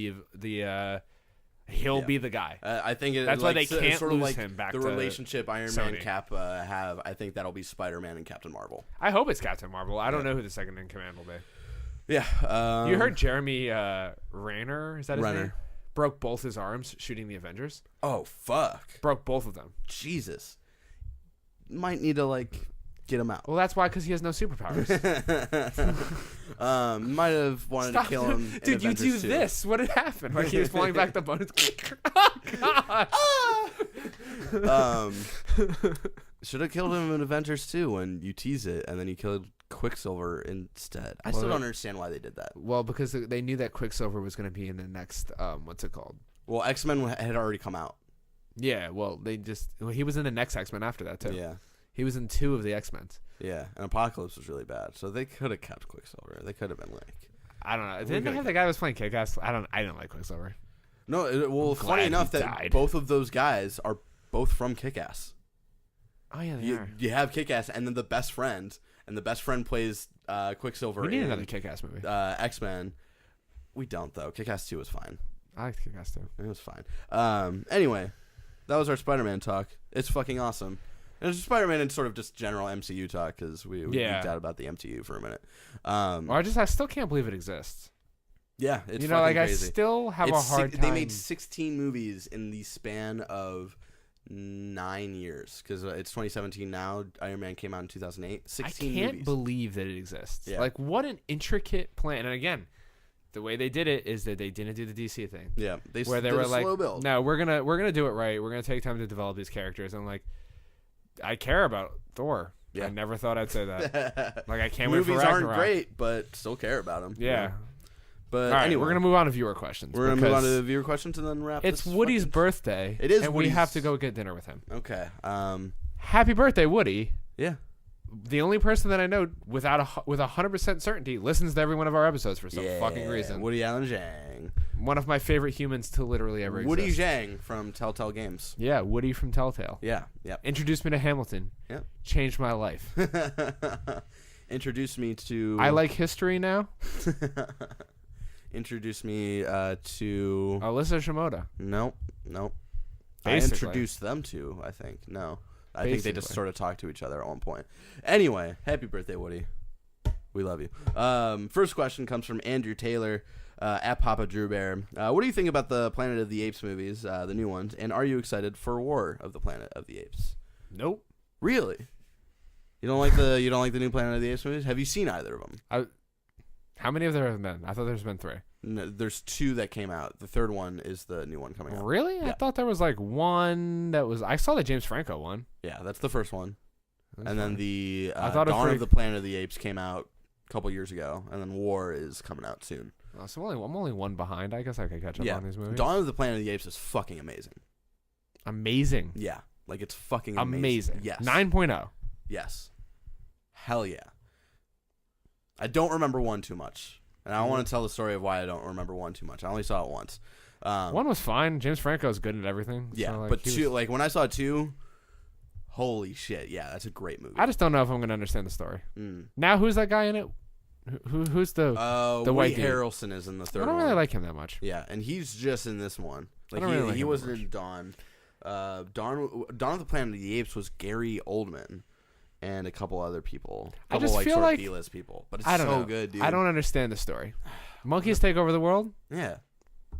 he'll be the guy. I think That's why they can't sort of lose like him back the to relationship Iron Man Sony. Cap have. I think that'll be Spider-Man and Captain Marvel. I hope it's Captain Marvel. I don't know who the second in command will be. Yeah. You heard Jeremy Renner? Is that his Renner. name? Broke both his arms shooting the Avengers. Oh fuck. Broke both of them. Jesus. Might need to like get him out. Well, that's why, because he has no superpowers. Might have wanted to kill him. in Dude, you do Avengers 2. this. What had happened? Like he was flying back the bones. Oh, God. Should have killed him in Avengers 2 when you tease it, and then you killed Quicksilver instead. I still Well, don't understand why they did that. Well, because they knew that Quicksilver was going to be in the next, what's it called? Well, X-Men had already come out. Yeah, well, he was in the next X-Men after that, too. Yeah. He was in 2 of the X-Men. Yeah, and Apocalypse was really bad, so they could have kept Quicksilver. They could have been like, I don't know. Didn't they have the guy who was playing Kick-Ass? I didn't like Quicksilver. no. Well, glad funny he enough that died. both of those guys are both from Kick-Ass. Oh, yeah, they You, are. you have Kick-Ass, and then the best friend, and the best friend plays Quicksilver. We need in, another Kick-Ass movie. X-Men. We don't though. Kick-Ass 2 was fine. I liked Kick-Ass, too. It was fine. Anyway, that was our Spider-Man talk. It's fucking awesome. And it's Spider-Man and sort of just general MCU talk because we geeked out about the MCU for a minute. Well, I still can't believe it exists. Yeah, it's You know, fucking like crazy. I still have a hard time. They made 16 movies in the span of 9 years because it's 2017 now. Iron Man came out in 2008. 16 I can't movies. believe that it exists. Yeah. Like, what an intricate plan. And again, the way they did it is that they didn't do the DC thing. Yeah, Where they did were a like, slow build. no, we're gonna do it right. We're gonna take time to develop these characters. And like, I care about Thor. Yeah. I never thought I'd say that. Like, I can't wait for Movies Ragnarok. aren't great, but still care about them. Yeah. But All right, anyway, we're gonna move on to viewer questions. We're gonna move on to because the viewer questions and then wrap. It's this Woody's fucking- birthday. It is and Woody's- we have to go get dinner with him. Okay. Happy birthday, Woody! Yeah. The only person that I know with 100% certainty listens to every one of our episodes for some fucking reason. Woody Allen Zhang. One of my favorite humans to literally ever Woody exist. Zhang from Telltale Games. Yeah, Woody from Telltale. Yeah. Yep. Introduced me to Hamilton. Yep. Changed my life. Introduced me to. I like history now. Introduced me to. Alyssa Shimoda. Nope. I Basically. introduced them to. I think no. I think they just Basically. sort of talked to each other at one point. Anyway, happy birthday, Woody. We love you. First question comes from Andrew Taylor at Papa Drew Bear. What do you think about the Planet of the Apes movies, the new ones? And are you excited for War of the Planet of the Apes? Nope. Really? You don't like the new Planet of the Apes movies? Have you seen either of them? How many of there have been? I thought there's been 3. No, there's 2 that came out. The third one is the new one coming out. Really? I Yeah. thought there was like one that was. I saw the James Franco one. Yeah, that's the first one. That's And then fine. the I thought it was Dawn of pretty- the Planet of the Apes came out a couple years ago, and then War is coming out soon. Oh, so I'm only one behind. I guess I could catch up Yeah, on these movies. Dawn of the Planet of the Apes is fucking amazing. Amazing. Yeah, like it's fucking Amazing. Yes. 9.0. Yes. Hell yeah. I don't remember 1 too much, and I want to tell the story of why I don't remember 1 too much. I only saw it once. 1 was fine. James Franco is good at everything. Yeah, so, like, but he 2, was- like when I saw 2, holy shit, yeah, that's a great movie. I just don't know if I'm gonna understand the story. Mm. Now, who's that guy in it? Who's the? The white Woody dude. Harrelson is in the third I don't one. really like him that much. Yeah, and he's just in this one. Like don't really like he him wasn't much. in Dawn. Dawn of the Planet of the Apes was Gary Oldman and a couple other people. A I couple just like feel short like- B-list people. But it's I don't so know. good, dude. I don't understand the story. Monkeys take over the world. Yeah.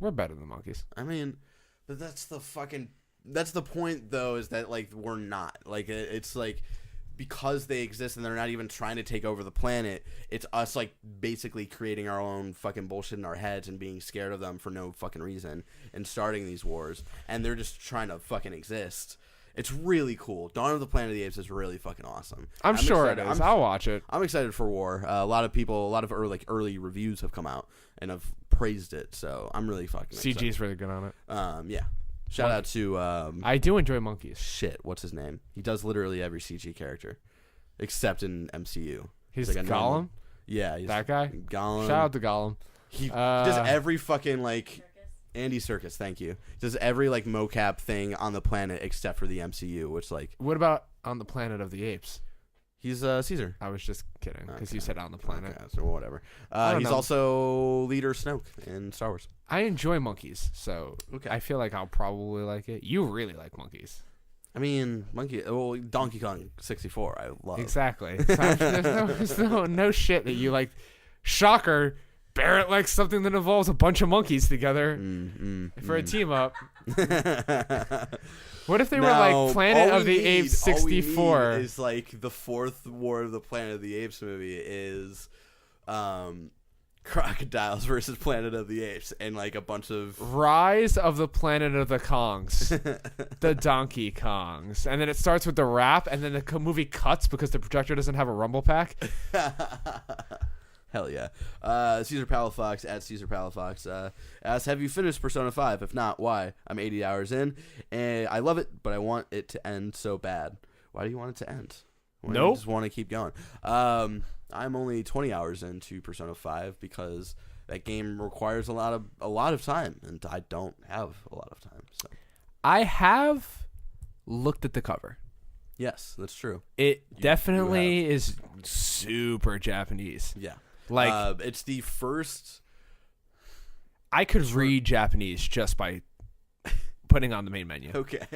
We're better than monkeys. I mean, but that's the point though, is that like we're not. Like it's like because they exist and they're not even trying to take over the planet, it's us like basically creating our own fucking bullshit in our heads and being scared of them for no fucking reason and starting these wars, and they're just trying to fucking exist. It's really cool. Dawn of the Planet of the Apes is really fucking awesome. I'm sure excited. it is. I'll watch it. I'm excited for War. A lot of early reviews have come out and have praised it, so I'm really fucking excited. CG's really good on it. Yeah. Shout out to I do enjoy monkeys. shit. What's his name? He does literally every CG character, except in MCU. He's like a normal- Gollum. Yeah, he's That guy. Gollum. Shout out to Gollum. He does Uh, every fucking like Circus. Andy Serkis. Thank you. Does every like mocap thing on the planet except for the MCU, which like What about on the Planet of the Apes? he's Caesar. I was just kidding because Okay. you said on the planet. Okay, so whatever. I don't He's know. also leader Snoke in Star Wars. I enjoy monkeys, so Okay. I feel like I'll probably like it. You really like monkeys. I mean, Donkey Kong 64. I love. Exactly. So there's no shit that you like. Shocker. Barrett likes something that involves a bunch of monkeys together for a team up. What if they were like Planet of the Apes 64? Is like the fourth War of the Planet of the Apes movie is crocodiles versus Planet of the Apes and like a bunch of Rise of the Planet of the Kongs. The Donkey Kongs. And then it starts with the rap, and then the movie cuts because the projector doesn't have a rumble pack. Hell yeah. Caesar Palafox at Caesar Palafox asks, have you finished Persona 5? If not, why? I'm 80 hours in, and I love it, but I want it to end so bad. Why do you want it to end? Why do you Nope. just want to keep going. I'm only 20 hours into Persona 5 because that game requires a lot of time, and I don't have a lot of time. So I have looked at the cover. yes, that's true. It definitely is super Japanese. Yeah. Like, it's the first. I could read Japanese just by putting on the main menu. Okay.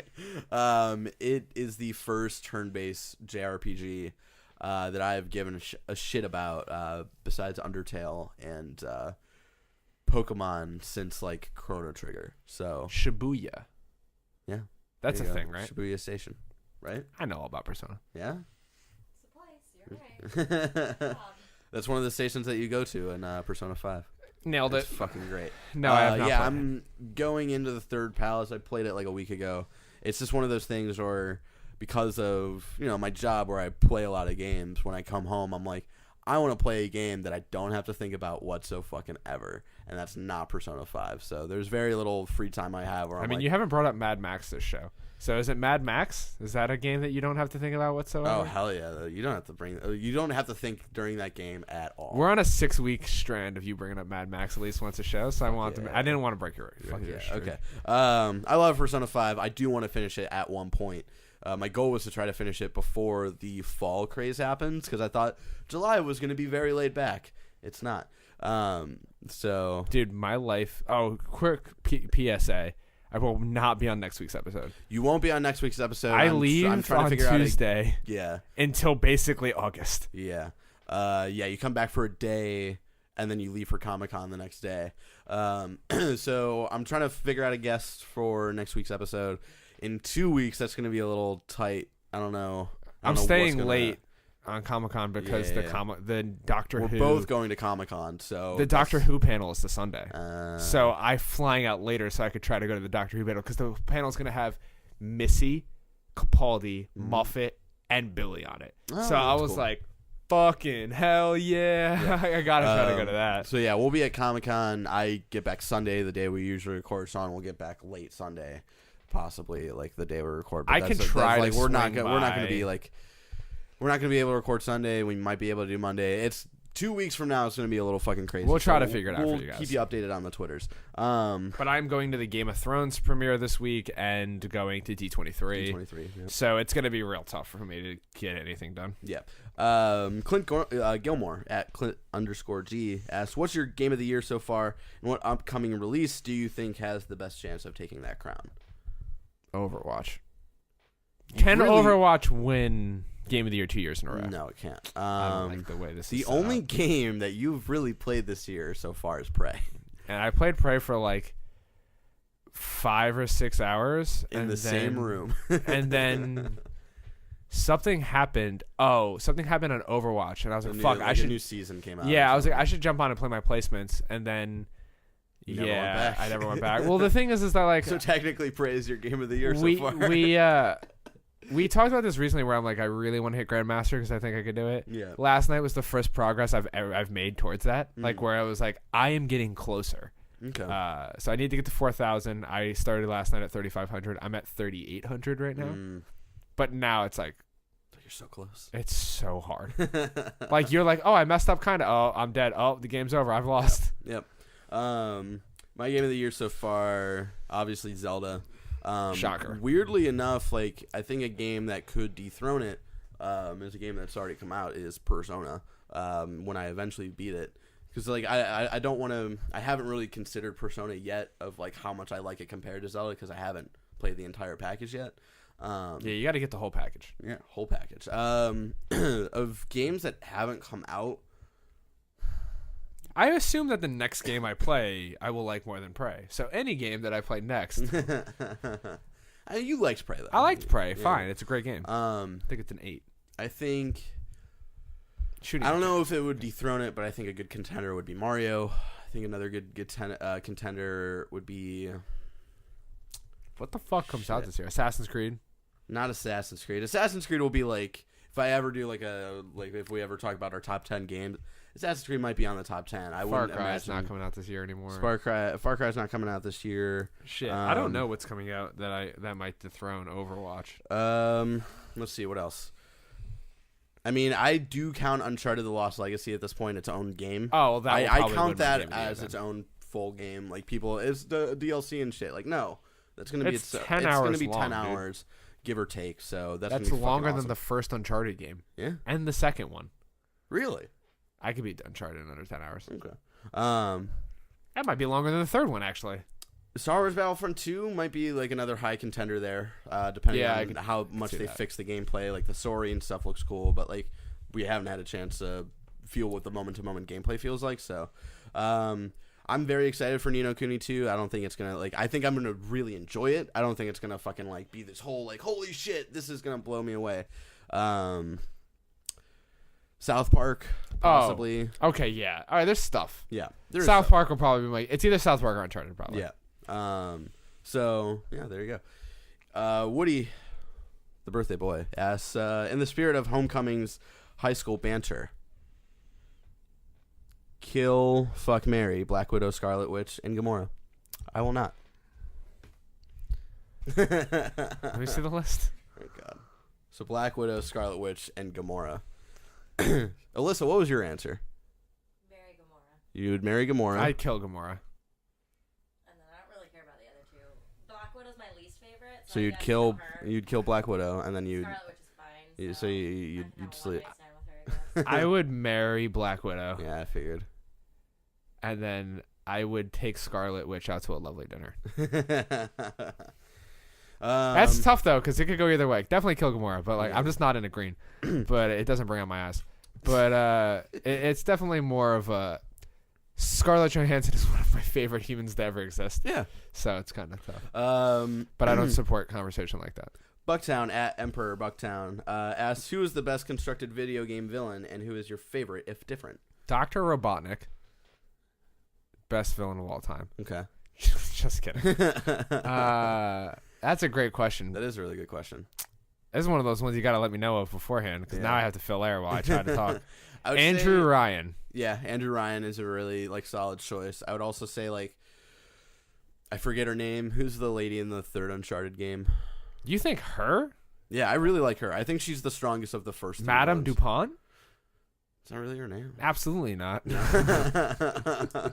It is the first turn-based JRPG that I have given a shit about besides Undertale and Pokemon since like Chrono Trigger. So Shibuya. yeah, That's a There you thing, go. right? Shibuya Station, right? I know all about Persona. Yeah. It's a place. You're right. Good job. That's one of the stations that you go to in Persona 5. Nailed it. It's fucking great. No, I have not yeah, played. I'm going into the third palace. I played it like a week ago. It's just one of those things where, because of my job where I play a lot of games, when I come home, I'm like, I want to play a game that I don't have to think about whatsoever, and that's not Persona 5. So there's very little free time I have. Where I mean, you haven't brought up Mad Max this show. So is it Mad Max? Is that a game that you don't have to think about whatsoever? Oh hell yeah! You don't have to you don't have to think during that game at all. We're on a 6-week strand of you bringing up Mad Max at least once a show, so I didn't want to break your streak. Okay. I love Persona 5. I do want to finish it at one point. My goal was to try to finish it before the fall craze happens, because I thought July was going to be very laid back. It's not. So, dude, my life. Oh, quick PSA. I will not be on next week's episode. You won't be on next week's episode. I'm trying to figure out Tuesday. Yeah. Until basically August. Yeah. You come back for a day, and then you leave for Comic-Con the next day. So I'm trying to figure out a guest for next week's episode. In 2 weeks, that's going to be a little tight. I don't know. I'm staying late on Comic-Con because the Doctor Who. We're both going to Comic-Con, so the Doctor Who panel is the Sunday. So I'm flying out later so I could try to go to the Doctor Who panel, because the panel is going to have Missy, Capaldi, Moffat, and Billy on it. So I was like, fucking hell yeah. I got to try to go to that. So yeah, we'll be at Comic-Con. I get back Sunday, the day we usually record. Sean will get back late Sunday. Possibly like the day we record. But I can try. Like, to we're not swing going to by. be like, we're not going to be able to record Sunday. We might be able to do Monday. It's 2 weeks from now. It's going to be a little fucking crazy. We'll try to figure it out we'll for you guys. Keep you updated on the Twitters. But I'm going to the Game of Thrones premiere this week and going to D23. D23. Yep. So it's going to be real tough for me to get anything done. Yeah. Clint Gilmore at Clint_G asks, "What's your game of the year so far, and what upcoming release do you think has the best chance of taking that crown?" Overwatch. You Can really- Overwatch win Game of the Year 2 years in a row? No, it can't. I don't like the way this The is set only up. game that you've really played this year so far is Prey. And I played Prey for like 5 or 6 hours. In the same room. And then something happened. Something happened on Overwatch. And I was like, fuck, I should. A new season came out. Yeah, I was like, I should jump on and play my placements. And then. You never went back. I never went back. Well, the thing is that like. So technically, Prey is your game of the year so far. We talked about this recently, where I'm like, I really want to hit Grandmaster because I think I could do it. Yeah. Last night was the first progress I've made towards that. Like where I was like, I am getting closer. Okay. So I need to get to 4,000. I started last night at 3,500. I'm at 3,800 right now. But now it's like, you're so close. it's so hard. Like you're like, oh, I messed up kind of. Oh, I'm dead. Oh, the game's over. I've lost. Yep. My game of the year so far, obviously Zelda. Shocker. Weirdly enough, like I think a game that could dethrone it is a game that's already come out is Persona. When I eventually beat it, because like I don't want to. I haven't really considered Persona yet of like how much I like it compared to Zelda, because I haven't played the entire package yet. Yeah, you got to get the whole package. Yeah, whole package. Of games that haven't come out. I assume that the next game I play, I will like more than Prey. So any game that I play next. You liked Prey, though. I liked Prey. Yeah. Fine. It's a great game. I think it's an 8. I think... Shooting I don't know if it would dethrone it, but I think a good contender would be Mario. I think another good contender would be... What the fuck comes out this year? Assassin's Creed? Not Assassin's Creed. Assassin's Creed will be like... If I ever do if we ever talk about our top 10 games, Assassin's Creed might be on the top 10. Far Cry's not coming out this year anymore. Far Cry's not coming out this year. Shit, I don't know what's coming out that might dethrone Overwatch. Let's see what else. I mean, I do count Uncharted: The Lost Legacy at this point its own game. Oh, well, that I count that as its own full game. Like people, it's the DLC and shit. Like no, that's gonna be 10 it's hours. Gonna be long, 10 hours, give or take. So that's that's gonna be longer awesome. than the first Uncharted game. Yeah, and the second one. Really? I could beat Uncharted in under 10 hours. Okay. That might be longer than the third one, actually. Star Wars Battlefront 2 might be like another high contender there, depending on how much they fix the gameplay. Like the story and stuff looks cool, but like we haven't had a chance to feel what the moment-to-moment gameplay feels like. So, I I'm very excited for Ni no Kuni 2. I don't think it's gonna I think I'm gonna really enjoy it. I don't think it's gonna fucking be this whole holy shit, this is gonna blow me away. South Park, possibly. Oh, okay, yeah. All right, there's stuff. Yeah, South Park will probably be it's either South Park or Uncharted, probably. Yeah. So yeah, there you go. Woody, the birthday boy, asks, in the spirit of Homecoming's high school banter, kill, fuck, marry Black Widow, Scarlet Witch, and Gamora. I will not. Let me see the list. Oh God. So Black Widow, Scarlet Witch, and Gamora. Alyssa, what was your answer? Marry Gamora. You'd marry Gamora. I'd kill Gamora. And then I don't really care about the other two. Black Widow's my least favorite. So I you'd guess kill her. you'd kill Black Widow, and then you'd Scarlet Witch is fine. so you'd sleep. I would marry Black Widow. Yeah, I figured. And then I would take Scarlet Witch out to a lovely dinner. That's tough, though, because it could go either way. Definitely kill Gamora, but I'm just not in a green. But it doesn't bring out my eyes. But it's definitely more of a... Scarlett Johansson is one of my favorite humans to ever exist. Yeah. So it's kind of tough. But I don't support conversation like that. Bucktown at Emperor Bucktown asks, who is the best constructed video game villain, and who is your favorite, if different? Dr. Robotnik. Best villain of all time. Okay. Just kidding. That's a great question. That is a really good question. This is one of those ones you got to let me know of beforehand, because now I have to fill air while I try to talk. Andrew Ryan. Yeah, Andrew Ryan is a really solid choice. I would also say I forget her name. Who's the lady in the third Uncharted game? You think her? Yeah, I really like her. I think she's the strongest of the first three Madame ones. Dupont? It's not really her name. Absolutely not. I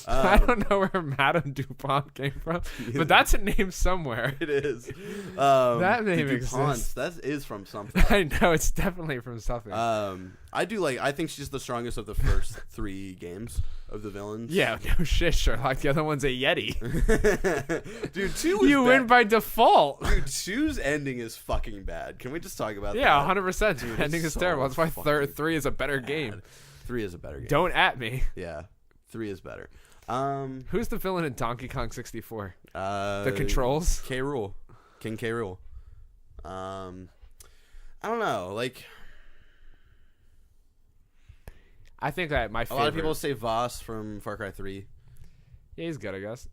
I don't know where Madame Dupont came from, but that's a name somewhere. It is. That name exists. That is from something. I know, it's definitely from something. I think she's the strongest of the first three games of the villains. Yeah, no shit, Sherlock. The other one's a Yeti. Dude, 2 was You bad. win by default. Dude, 2's ending is fucking bad. Can we just talk about that? Yeah, 100%. Dude, Ending it's is terrible. so That's why 3 is a better bad. game. 3 is a better game. Don't at me. Yeah, 3 is better. Who's the villain in Donkey Kong 64? The Controls? K. Rool. King K. Rool. I don't know. I think that my a favorite... lot of people say Voss from Far Cry 3. Yeah, he's good, I guess.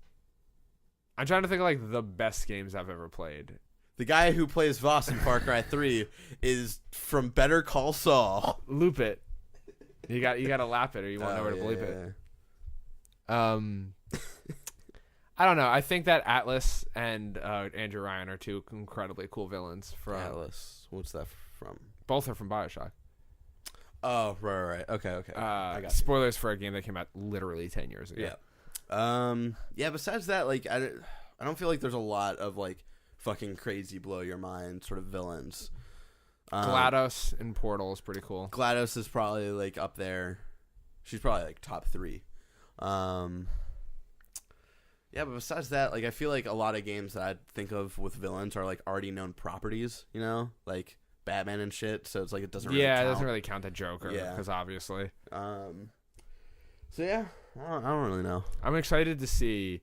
I'm trying to think of the best games I've ever played. The guy who plays Voss in Far Cry 3 is from Better Call Saul. Loop it. You got to lap it, or you won't know where to bleep it. I don't know. I think that Atlas and Andrew Ryan are two incredibly cool villains. From Atlas. What's that from? Both are from BioShock. Oh, right. Okay. I got spoilers for a game that came out literally 10 years ago. Yeah. Yeah. Besides that, I don't feel like there's a lot of fucking crazy blow your mind sort of villains. GLaDOS in Portal is pretty cool. GLaDOS is probably up there. She's probably top 3. Yeah, but besides that, I feel like a lot of games that I think of with villains are already known properties, like Batman and shit. So it's it doesn't really count. It doesn't really count the Joker, because obviously. So yeah, I don't really know. I'm excited to see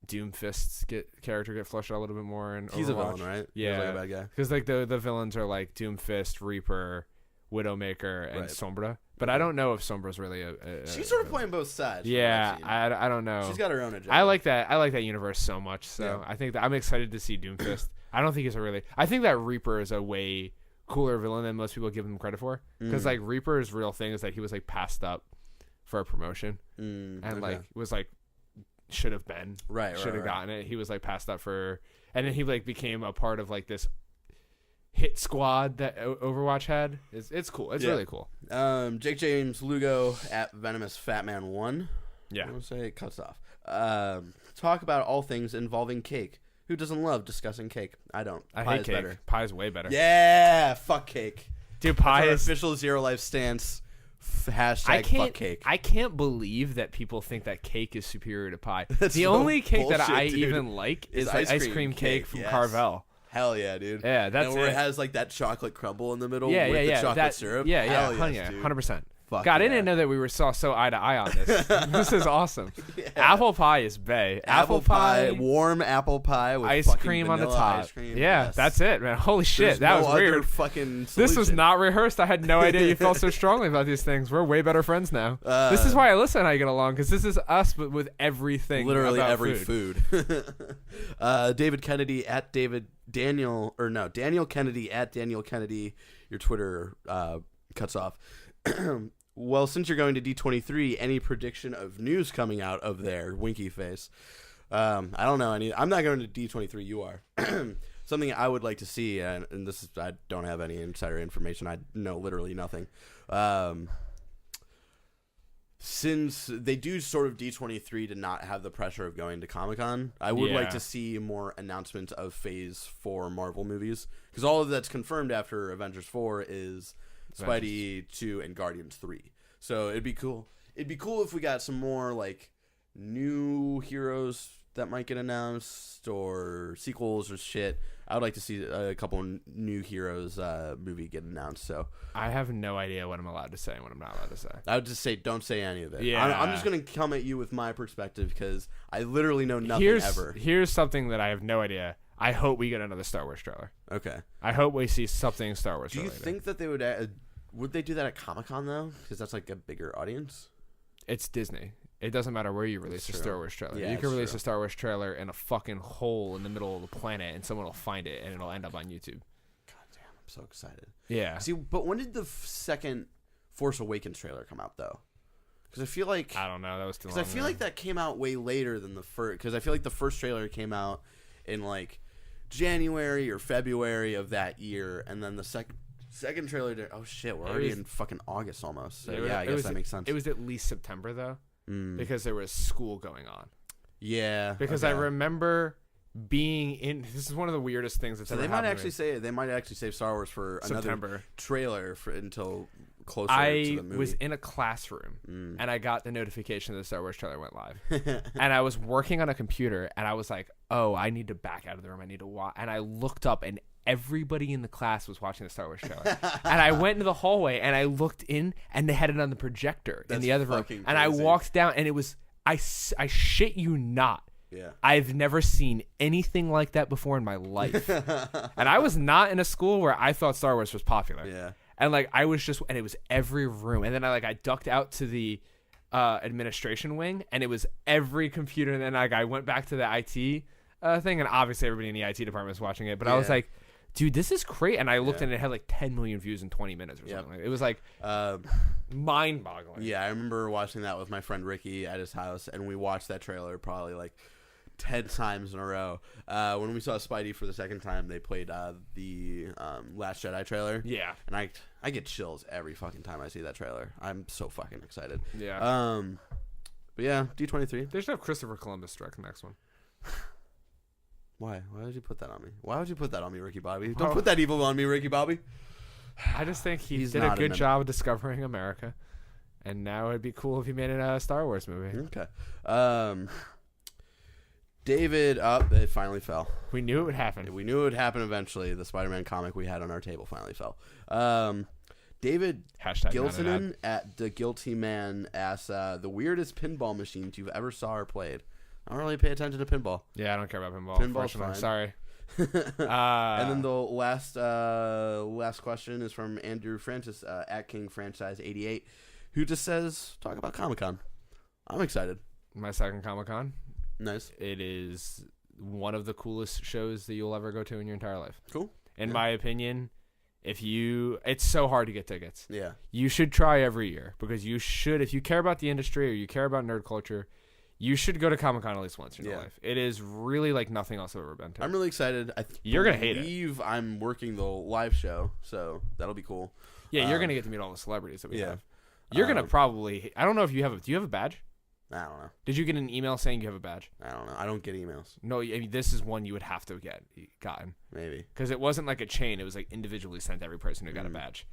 Doomfist's character get fleshed out a little bit more. And he's Overwatch. a villain, right? Yeah, he's a bad guy. Because the villains are Doomfist, Reaper, Widowmaker, and Sombra. But I don't know if Sombra's really a she's sort of playing both sides. Yeah, I don't know. She's got her own agenda. I like that universe so much. So I think that I'm excited to see Doomfist. I don't think he's I think that Reaper is a way cooler villain than most people give him credit for. Because Reaper's real thing is that he was passed up for a promotion and was should have been should have gotten it. He was lucked up for, and then he became a part of this hit squad that Overwatch had. It's cool. It's really cool. Jake James Lugo at Venomous Fatman 1. Yeah. I want to say it cuts off. Talk about all things involving cake. Who doesn't love discussing cake? I don't. I Pie hate is cake. better. Pie's way better. Yeah, fuck cake. Dude, pie That's is our official Zero Life stance. Hashtag fuck cake. I can't believe that people think that cake is superior to pie. That's the so only cake bullshit, that I dude. even like is ice cream cake from Carvel. Hell yeah, dude. Yeah, that's where it. It has that chocolate crumble in the middle Yeah, with the chocolate that, syrup. Yeah, Hell yeah, yes, dude. 100%. Fuck God, I yeah. didn't know that we were so eye to eye on this. This is awesome. Yeah. Apple pie is bae. Apple pie, warm apple pie with ice fucking cream on the vanilla top. ice cream. Yeah, Yes. that's it, man. Holy shit, There's that no was weird. other fucking This was solution. not rehearsed. I had no idea you felt so strongly about these things. We're way better friends now. This is why I listen. How you get along? Because this is us, but with everything. Literally about every food. David Kennedy at Daniel Kennedy at Daniel Kennedy. Your Twitter cuts off. Well, since you're going to D23, any prediction of news coming out of there? Winky face. I don't know any. I'm not going to D23. You are. Something I would like to see, and this is, I don't have any insider information. I know literally nothing. Since they do sort of D23 to not have the pressure of going to Comic-Con, I would like to see more announcements of Phase 4 Marvel movies. Because all of that's confirmed after Avengers 4 is Spidey 2 and Guardians 3. So it'd be cool. It'd be cool if we got some more, like, new heroes that might get announced or sequels or shit. I would like to see a couple new heroes movie get announced. So I have no idea what I'm allowed to say and what I'm not allowed to say. I would just say don't say any of it. Yeah. I'm just going to come at you with my perspective because I literally know nothing ever. Here's something that I have no idea. I hope we get another Star Wars trailer. Okay. I hope we see something Star Wars Do you related. think that they would they do that at Comic-Con though? Because that's like a bigger audience. It's Disney. It doesn't matter where you release a That's Star true. Wars trailer. Yeah, You can it's release true. a Star Wars trailer in a fucking hole in the middle of the planet, and someone will find it, and it'll end up on YouTube. God damn, I'm so excited. Yeah. See, but when did the second Force Awakens trailer come out though? Because I feel like I don't know. That was too long. Because I feel like that came out way later than the first. Because I feel like the first trailer came out in like January or February of that year, and then the second trailer. Oh shit, we're already in fucking August almost. So yeah, I guess that makes sense. It was at least September though, because there was school going on. Yeah, Because I remember being in. This is one of the weirdest things that's So ever they happened might to actually me. say they might actually save Star Wars for another September. trailer until closer to I the movie. was in a classroom and I got the notification that the Star Wars trailer went live. And I was working on a computer and I was like, oh, I need to back out of the room. I need to watch. And I looked up and everybody in the class was watching the Star Wars trailer. And I went into the hallway and I looked in and they had it on the projector in That's the other room. fucking And I crazy. walked down and it was, I shit you not. Yeah. I've never seen anything like that before in my life. And I was not in a school where I thought Star Wars was popular. Yeah. And like I was just, and it was every room. And then I ducked out to the administration wing, and it was every computer. And then like I went back to the IT thing, and obviously everybody in the IT department was watching it. But I was Yeah. like, dude, this is great. And I looked and it had like 10 million views in 20 minutes or something. It was like mind-boggling. Yeah, I remember watching that with my friend Ricky at his house, and we watched that trailer probably like 10 times in a row. When we saw Spidey for the second time, they played the Last Jedi trailer. Yeah. And I get chills every fucking time I see that trailer. I'm so fucking excited. Yeah. But yeah, D23. They should have Christopher Columbus direct the next one. Why? Why would you put that on me? Why would you put that on me, Ricky Bobby? Don't put that evil on me, Ricky Bobby. I just think he He's did a not good an- job of discovering America. And now it'd be cool if he made a Star Wars movie. Okay. David, it finally fell. We knew it would happen. We knew it would happen eventually. The Spider-Man comic we had on our table finally fell. David Hashtag Gilsonen at The Guilty Man asks, the weirdest pinball machines you've ever saw or played. I don't really pay attention to pinball. Yeah, I don't care about pinball. Pinball's Unfortunately. fine. Sorry. And then the last question is from Andrew Francis at King Franchise 88, who just says, talk about Comic-Con. I'm excited. My second Comic-Con. Nice. It is one of the coolest shows that you'll ever go to in your entire life. Cool. In my opinion, it's so hard to get tickets. Yeah. You should try every year because you should, if you care about the industry or you care about nerd culture, you should go to Comic-Con at least once in your life. It is really like nothing else I've ever been to. I'm really excited. You're gonna hate it. I believe I'm working the live show, so that'll be cool. Yeah, you're going to get to meet all the celebrities that we yeah. have. You're going to probably, I don't know if you have do you have a badge? I don't know. Did you get an email saying you have a badge? I don't know. I don't get emails. No, I mean, this is one you would have to gotten. Maybe. Because it wasn't like a chain. It was like individually sent to every person who got a badge.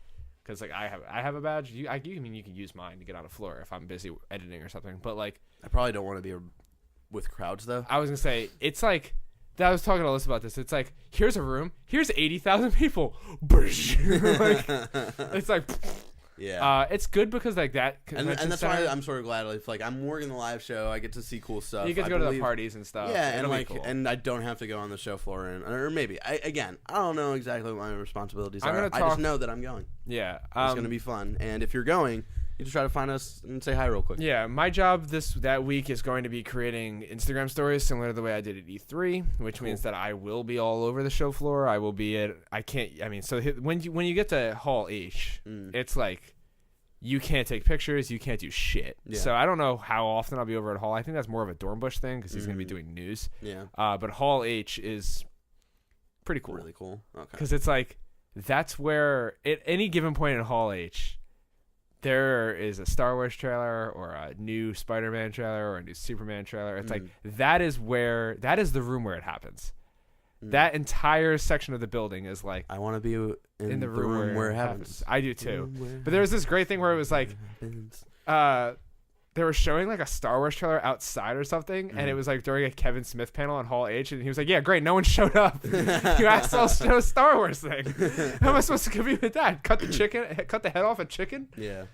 Because like I have a badge. You can use mine to get on a floor if I'm busy editing or something. But like I probably don't want to be with crowds though. I was gonna say, it's like I was talking to Alyssa about this. It's like here's a room. Here's 80,000 people. Like, it's like Yeah. It's good because like that. And that's why I'm sort of glad. If like I'm working the live show, I get to see cool stuff. You get to go to the parties and stuff. Yeah, and It'll like, be cool. and I don't have to go on the show floor, or maybe I don't know exactly what my responsibilities I'm are. gonna I just know that I'm going. Yeah, It's gonna be fun, and if you're going, you just try to find us and say hi real quick. Yeah, my job that week is going to be creating Instagram stories similar to the way I did at E3, which means that I will be all over the show floor. I will be at. So when you get to Hall H, it's like. You can't take pictures. You can't do shit. Yeah. So I don't know how often I'll be over at Hall. I think that's more of a Dornbush thing because he's going to be doing news. Yeah. But Hall H is pretty cool. Really cool. Okay. Because it's like that's where at any given point in Hall H, there is a Star Wars trailer or a new Spider-Man trailer or a new Superman trailer. It's like that is the room where it happens. That entire section of the building is like I want to be in the room where it happens. I do too. But there was this great thing where it was like they were showing like a Star Wars trailer outside or something, and it was like during a Kevin Smith panel on Hall H, and he was like, "Yeah, great, no one showed up. You asked us to show a Star Wars thing. How am I supposed to compete with that? Cut the head off a chicken?" Yeah.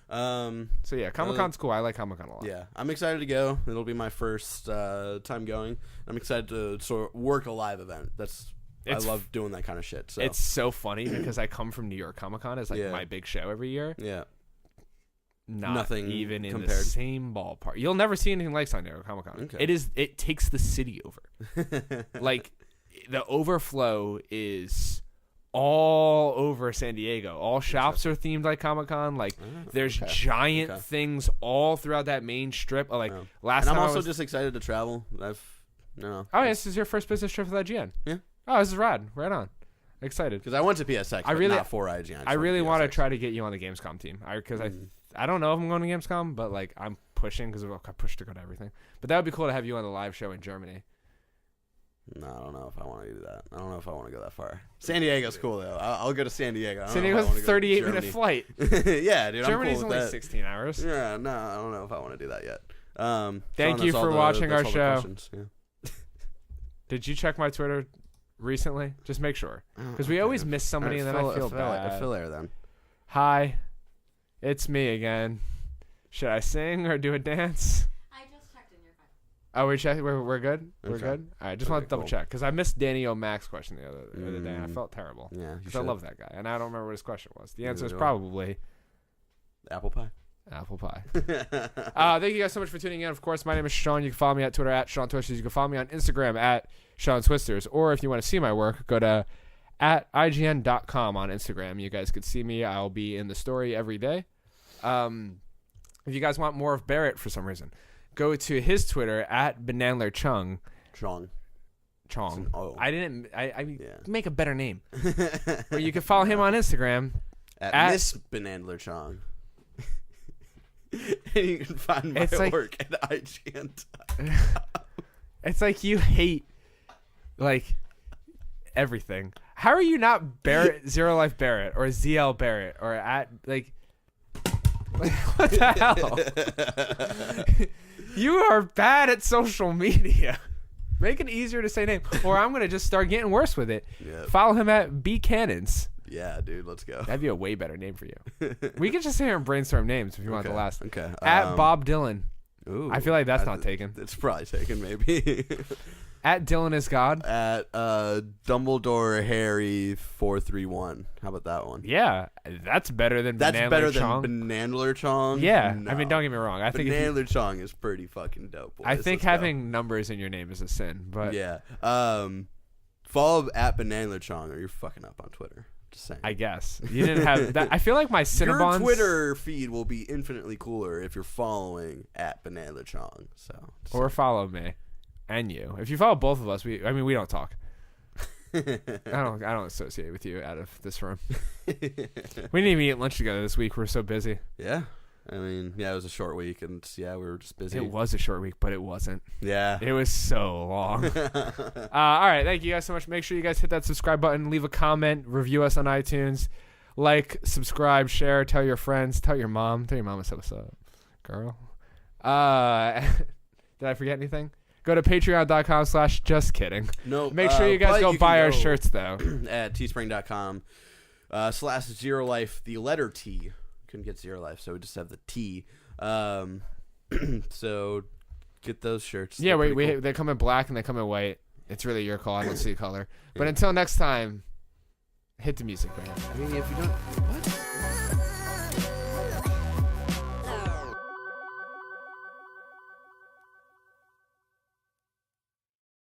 So yeah, Comic-Con's cool. I like Comic-Con a lot. Yeah, I'm excited to go. It'll be my first time going. I'm excited to sort of work a live event. I love doing that kind of shit. So it's so funny because I come from New York Comic-Con as like my big show every year. Yeah. Nothing even compared. In the same ballpark. You'll never see anything like San Diego Comic-Con. Okay. It takes the city over. Like the overflow is all over San Diego. All shops are themed like Comic-Con. Like there's giant things all throughout that main strip. Like last and time I'm also just excited to travel. This is your first business trip with IGN. Yeah. Oh, this is rad. Right on. Excited. Because I went to PSX, but not for IGN. I really want to try to get you on the Gamescom team. I don't know if I'm going to Gamescom, but like I'm pushing because I pushed to go to everything. But that would be cool to have you on the live show in Germany. No, I don't know if I want to do that. I don't know if I want to go that far. San Diego's cool though. I'll go to San Diego. San Diego's a 38-minute flight. Yeah, dude. Germany's I'm cool with only that. 16 hours. Yeah, no, I don't know if I want to do that yet. Thank you for watching our show. Yeah. Did you check my Twitter recently? Just make sure, because we always miss somebody, and then I feel bad. I feel there then. Hi, it's me again. Should I sing or do a dance? I just checked and you're fine. Oh, we checked. We're good. We're Okay. good. All right. Just want to double check because I missed Danny O'Mac's question the other day, and I felt terrible. Yeah, because I love that guy, and I don't remember what his question was. The answer is do I. probably apple pie. Apple pie. Thank you guys so much for tuning in. Of course, my name is Sean. You can follow me at Twitter at Sean Twisters. You can follow me on Instagram at Sean Twisters. Or if you want to see my work, go to at IGN.com on Instagram. You guys could see me. I'll be in the story every day. If you guys want more of Barrett for some reason, go to his Twitter at Banandler Chung. Chong. I make a better name. Or you can follow him on Instagram at Miss Banandler Chong. And you can find my work at IGN. It's like you hate like everything. How are you not Barrett Zero Life Barrett or ZL Barrett or at like what the hell? You are bad at social media. Make it easier to say name, or I'm gonna just start getting worse with it. Yep. Follow him at B Cannons. Yeah, dude, let's go. That'd be a way better name for you. We can just sit here and brainstorm names if you want the last. Okay. At Bob Dylan. Ooh, I feel like that's not taken. It's probably taken, maybe. At Dylan is God. At Dumbledore Harry 431. How about that one? Yeah, that's better than That's Banandler better Chong. than Banandler Chong. Yeah, No. I mean, don't get me wrong. I think Banandler Chong is pretty fucking dope. Boys. I think Let's go. having numbers in your name is a sin, but Yeah. Follow at Banandler Chong or you're fucking up on Twitter. Just saying. I guess you didn't have that. I feel like my Cinnabons. Your Twitter feed will be infinitely cooler if you're following at Banandler Chong. So. Or follow me, and you. If you follow both of us, we don't talk. I don't associate with you out of this room. We didn't even eat lunch together this week. We're so busy. Yeah. I mean, yeah, it was a short week, and yeah, we were just busy. It was a short week, but it wasn't. Yeah. It was so long. All right. Thank you guys so much. Make sure you guys hit that subscribe button, leave a comment, review us on iTunes, like, subscribe, share, tell your friends, tell your mom. Tell your mom I said what's up, girl. Did I forget anything? Go to patreon.com/just kidding. No. Make sure you guys go buy our shirts, though. At teespring.com/ZeroLife, the letter T, couldn't get Zero Life, so we just have the T. So get those shirts. Yeah, They're pretty cool. they come in black and they come in white. It's really your call. I don't see color. But until next time, hit the music, man. I mean, if you don't, what?